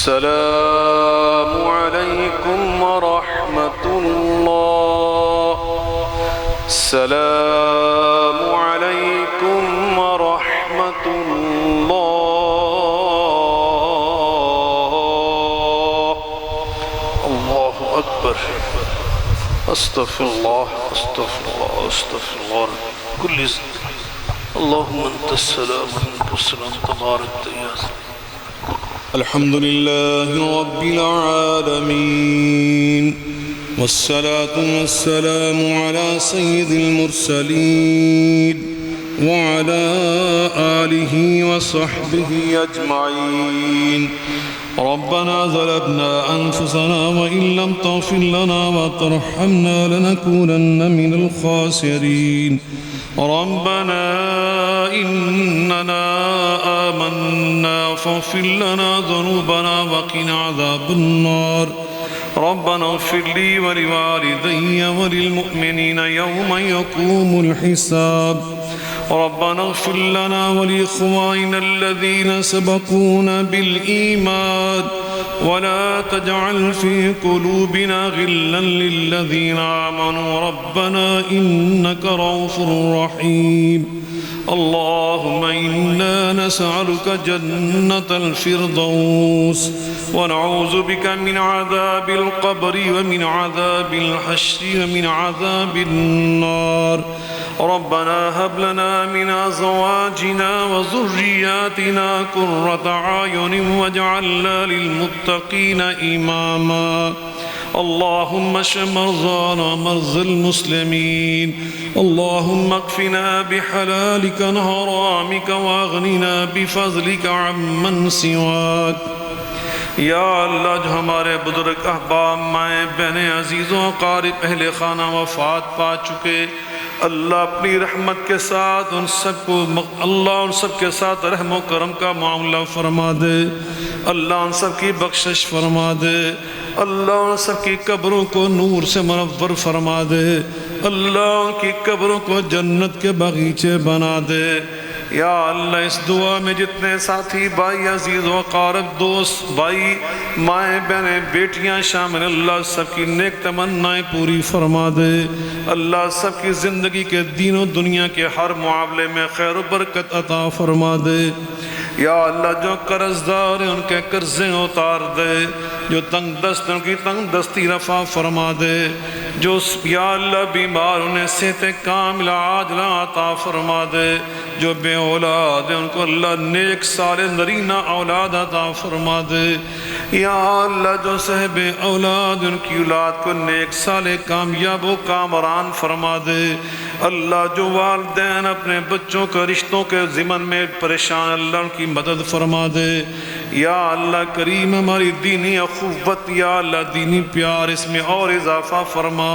السلام عليكم ورحمة الله السلام عليكم ورحمة الله الله أكبر أستغفر الله أستغفر الله أستغفر الله كل اللهم أنت السلام وأنت السلام تبارك يا الحمد لله رب العالمين والصلاة والسلام على سيد المرسلين وعلى آله وصحبه أجمعين ربنا ظلمنا أنفسنا وإن لم تغفر لنا وترحمنا لنكونن من الخاسرين ربنا إننا آمنا فاغفر لنا ذنوبنا وقنا عذاب النار ربنا اغفر لي ولوالدي وللمؤمنين يوم يقوم الحساب ربنا اغفر لنا ولإخواننا الذين سبقونا بالإيمان ولا تجعل في قلوبنا غلا للذين آمنوا ربنا إنك رؤوف رحيم اللهم إنا نسألك جنة الفردوس ونعوذ بك من عذاب القبر ومن عذاب الحشر ومن عذاب النار ربنا هب لنا من أزواجنا وذرياتنا قرة أعين واجعلنا للمتقين إماما اللهم اشف مرضانا مرضى المسلمين اللهم اكفنا بحلالك عن حرامك واغننا بفضلك عمن سواك یا اللہ جو ہمارے بزرگ احباب مائیں بہنیں عزیزوں اقارب اہل خانہ وفات پا چکے اللہ اپنی رحمت کے ساتھ ان سب کے ساتھ رحم و کرم کا معاملہ فرما دے اللہ ان سب کی بخشش فرما دے اللہ ان سب کی قبروں کو نور سے منور فرما دے اللہ ان کی قبروں کو جنت کے باغیچے بنا دے یا اللہ اس دعا میں جتنے ساتھی بھائی عزیز و اقارب دوست بھائی مائیں بہنیں بیٹیاں شامل اللہ سب کی نیک تمنائیں پوری فرما دے اللہ سب کی زندگی کے دین و دنیا کے ہر معاملے میں خیر و برکت عطا فرما دے یا اللہ جو قرض دار ہیں ان کے قرضیں اتار دے جو تنگ دست ان کی تنگ دستی رفع فرما دے جو یا اللہ بیمار انہیں صحت کاملہ عاجلہ عطا فرما دے جو بے اولاد ہیں ان کو اللہ نیک صالح نرینہ اولاد عطا فرما دے یا اللہ جو صاحب اولاد ان کی اولاد کو نیک صالح کامیاب و کامران فرما دے اللہ جو والدین اپنے بچوں کے رشتوں کے ضمن میں پریشان اللہ ان کی مدد فرما دے یا اللہ کریم ہماری دینی اخوت یا اللہ دینی پیار اس میں اور اضافہ فرما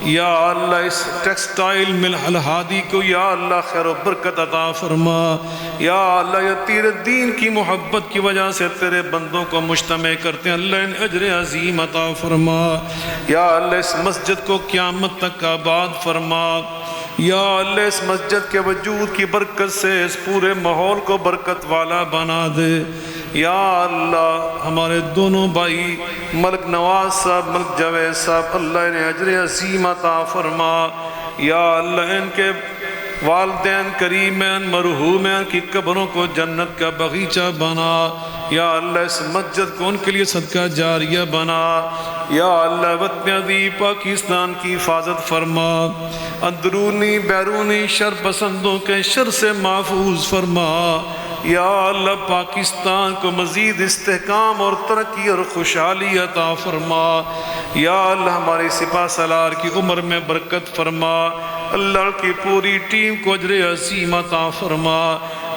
یا اللہ اس ٹیکسٹائل مل الہادی کو یا اللہ خیر و برکت عطا فرما یا اللہ یہ تیرے دین کی محبت کی وجہ سے تیرے بندوں کو مجتمع کرتے ہیں اللہ ان اجر عظیم عطا فرما یا اللہ اس مسجد کو قیامت تک آباد فرما یا اللہ اس مسجد کے وجود کی برکت سے اس پورے ماحول کو برکت والا بنا دے یا اللہ ہمارے دونوں بھائی ملک نواز صاحب ملک جاوید صاحب اللہ انہیں اجر عظیم عطا فرما یا اللہ ان کے والدین کریمین مرحومین کی قبروں کو جنت کا باغیچہ بنا یا اللہ اس مسجد کو ان کے لیے صدقہ جاریہ بنا یا اللہ وطن عزیز پاکستان کی حفاظت فرما اندرونی بیرونی شر پسندوں کے شر سے محفوظ فرما یا اللہ پاکستان کو مزید استحکام اور ترقی اور خوشحالی عطا فرما یا اللہ ہماری سپاہ سالار کی عمر میں برکت فرما اللہ کی پوری ٹیم کو اجر عظیم عطا فرما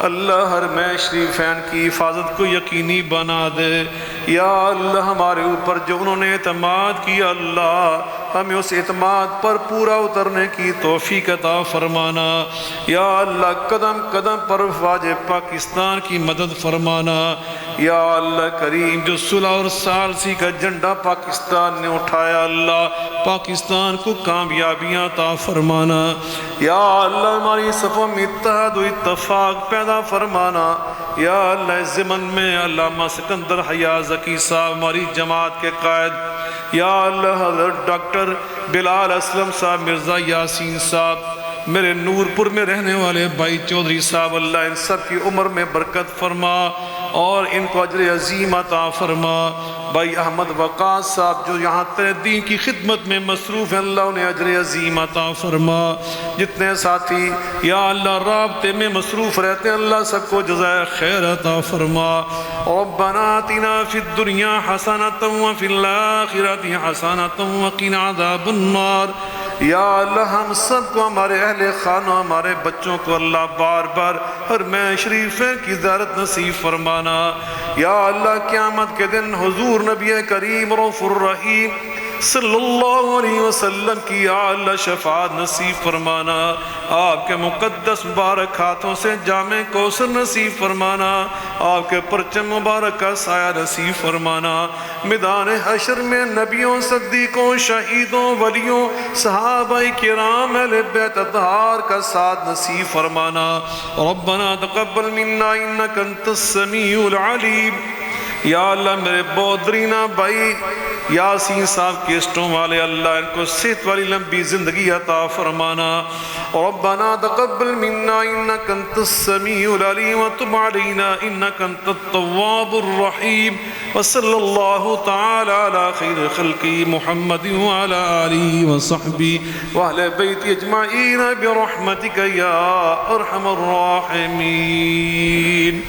اللہ حرمین شریفین کی حفاظت کو یقینی بنا دے یا اللہ ہمارے اوپر جو انہوں نے اعتماد کیا اللہ ہمیں اس اعتماد پر پورا اترنے کی توفیق عطا فرمانا یا اللہ قدم قدم پر افواج پاکستان کی مدد فرمانا یا اللہ کریم جو صلح اور ثالثی کا جھنڈا پاکستان نے اٹھایا اللہ پاکستان کو کامیابیاں عطا فرمانا یا اللہ ہماری صفوں میں اتحاد و اتفاق پیدا فرمانا یا اللہ اس ضمن میں علامہ سکندر حیا ذکی صاحب ہماری جماعت کے قائد یا اللہ حضرت ڈاکٹر بلال اسلم صاحب مرزا یاسین صاحب میرے نور پور میں رہنے والے بھائی چودھری صاحب اللہ ان سب کی عمر میں برکت فرما اور ان کو اجر عظیم عطا فرما بھائی احمد وقاص صاحب جو یہاں تیرے دین کی خدمت میں مصروف ہیں اللہ انہیں اجر عظیم عطا فرما جتنے ساتھی یا اللہ رابطے میں مصروف رہتے ہیں اللہ سب کو جزائے خیر عطا فرما ربنا آتنا فی الدنیا حسنۃ وفی الآخرۃ حسنۃ وقنا عذاب النار یا اللہ ہم سب کو، ہمارے اہل خانہ، ہمارے بچوں کو اللہ بار بار حرمین شریفین کی زیارت نصیب فرمانا۔ یا اللہ قیامت کے دن حضور نبی کریم رؤوف الرحیم صلی اللہ علیہ وسلم کی یا اللہ شفاعت نصیب فرمانا۔ آپ کے مقدس مبارک ہاتھوں سے جام کوثر نصیب فرمانا۔ آپ کے پرچم مبارک کا سایہ نصیب فرمانا۔ میدان حشر میں نبیوں، صدیقوں، شہیدوں، ولیوں، صحابہ کرام، اہل بیت اطہار کا ساتھ نصیب فرمانا۔ ربنا تقبل منا انک انت السمیع العلیم۔ یا اللہ میرے بودرینہ بھائی یاسین صاحب کیسٹوں والے، اللہ ان کو صحت والی لمبی زندگی عطا فرمانا۔ ربنا تقبل منا انک انت السمیع العلیم وتب علینا انک انت التواب الرحیم۔ وصلی اللہ تعالی علی خیر خلقی محمد وعلی آلہ وصحبہ واہل بیت اجمعین برحمتک یا ارحم الراحمین۔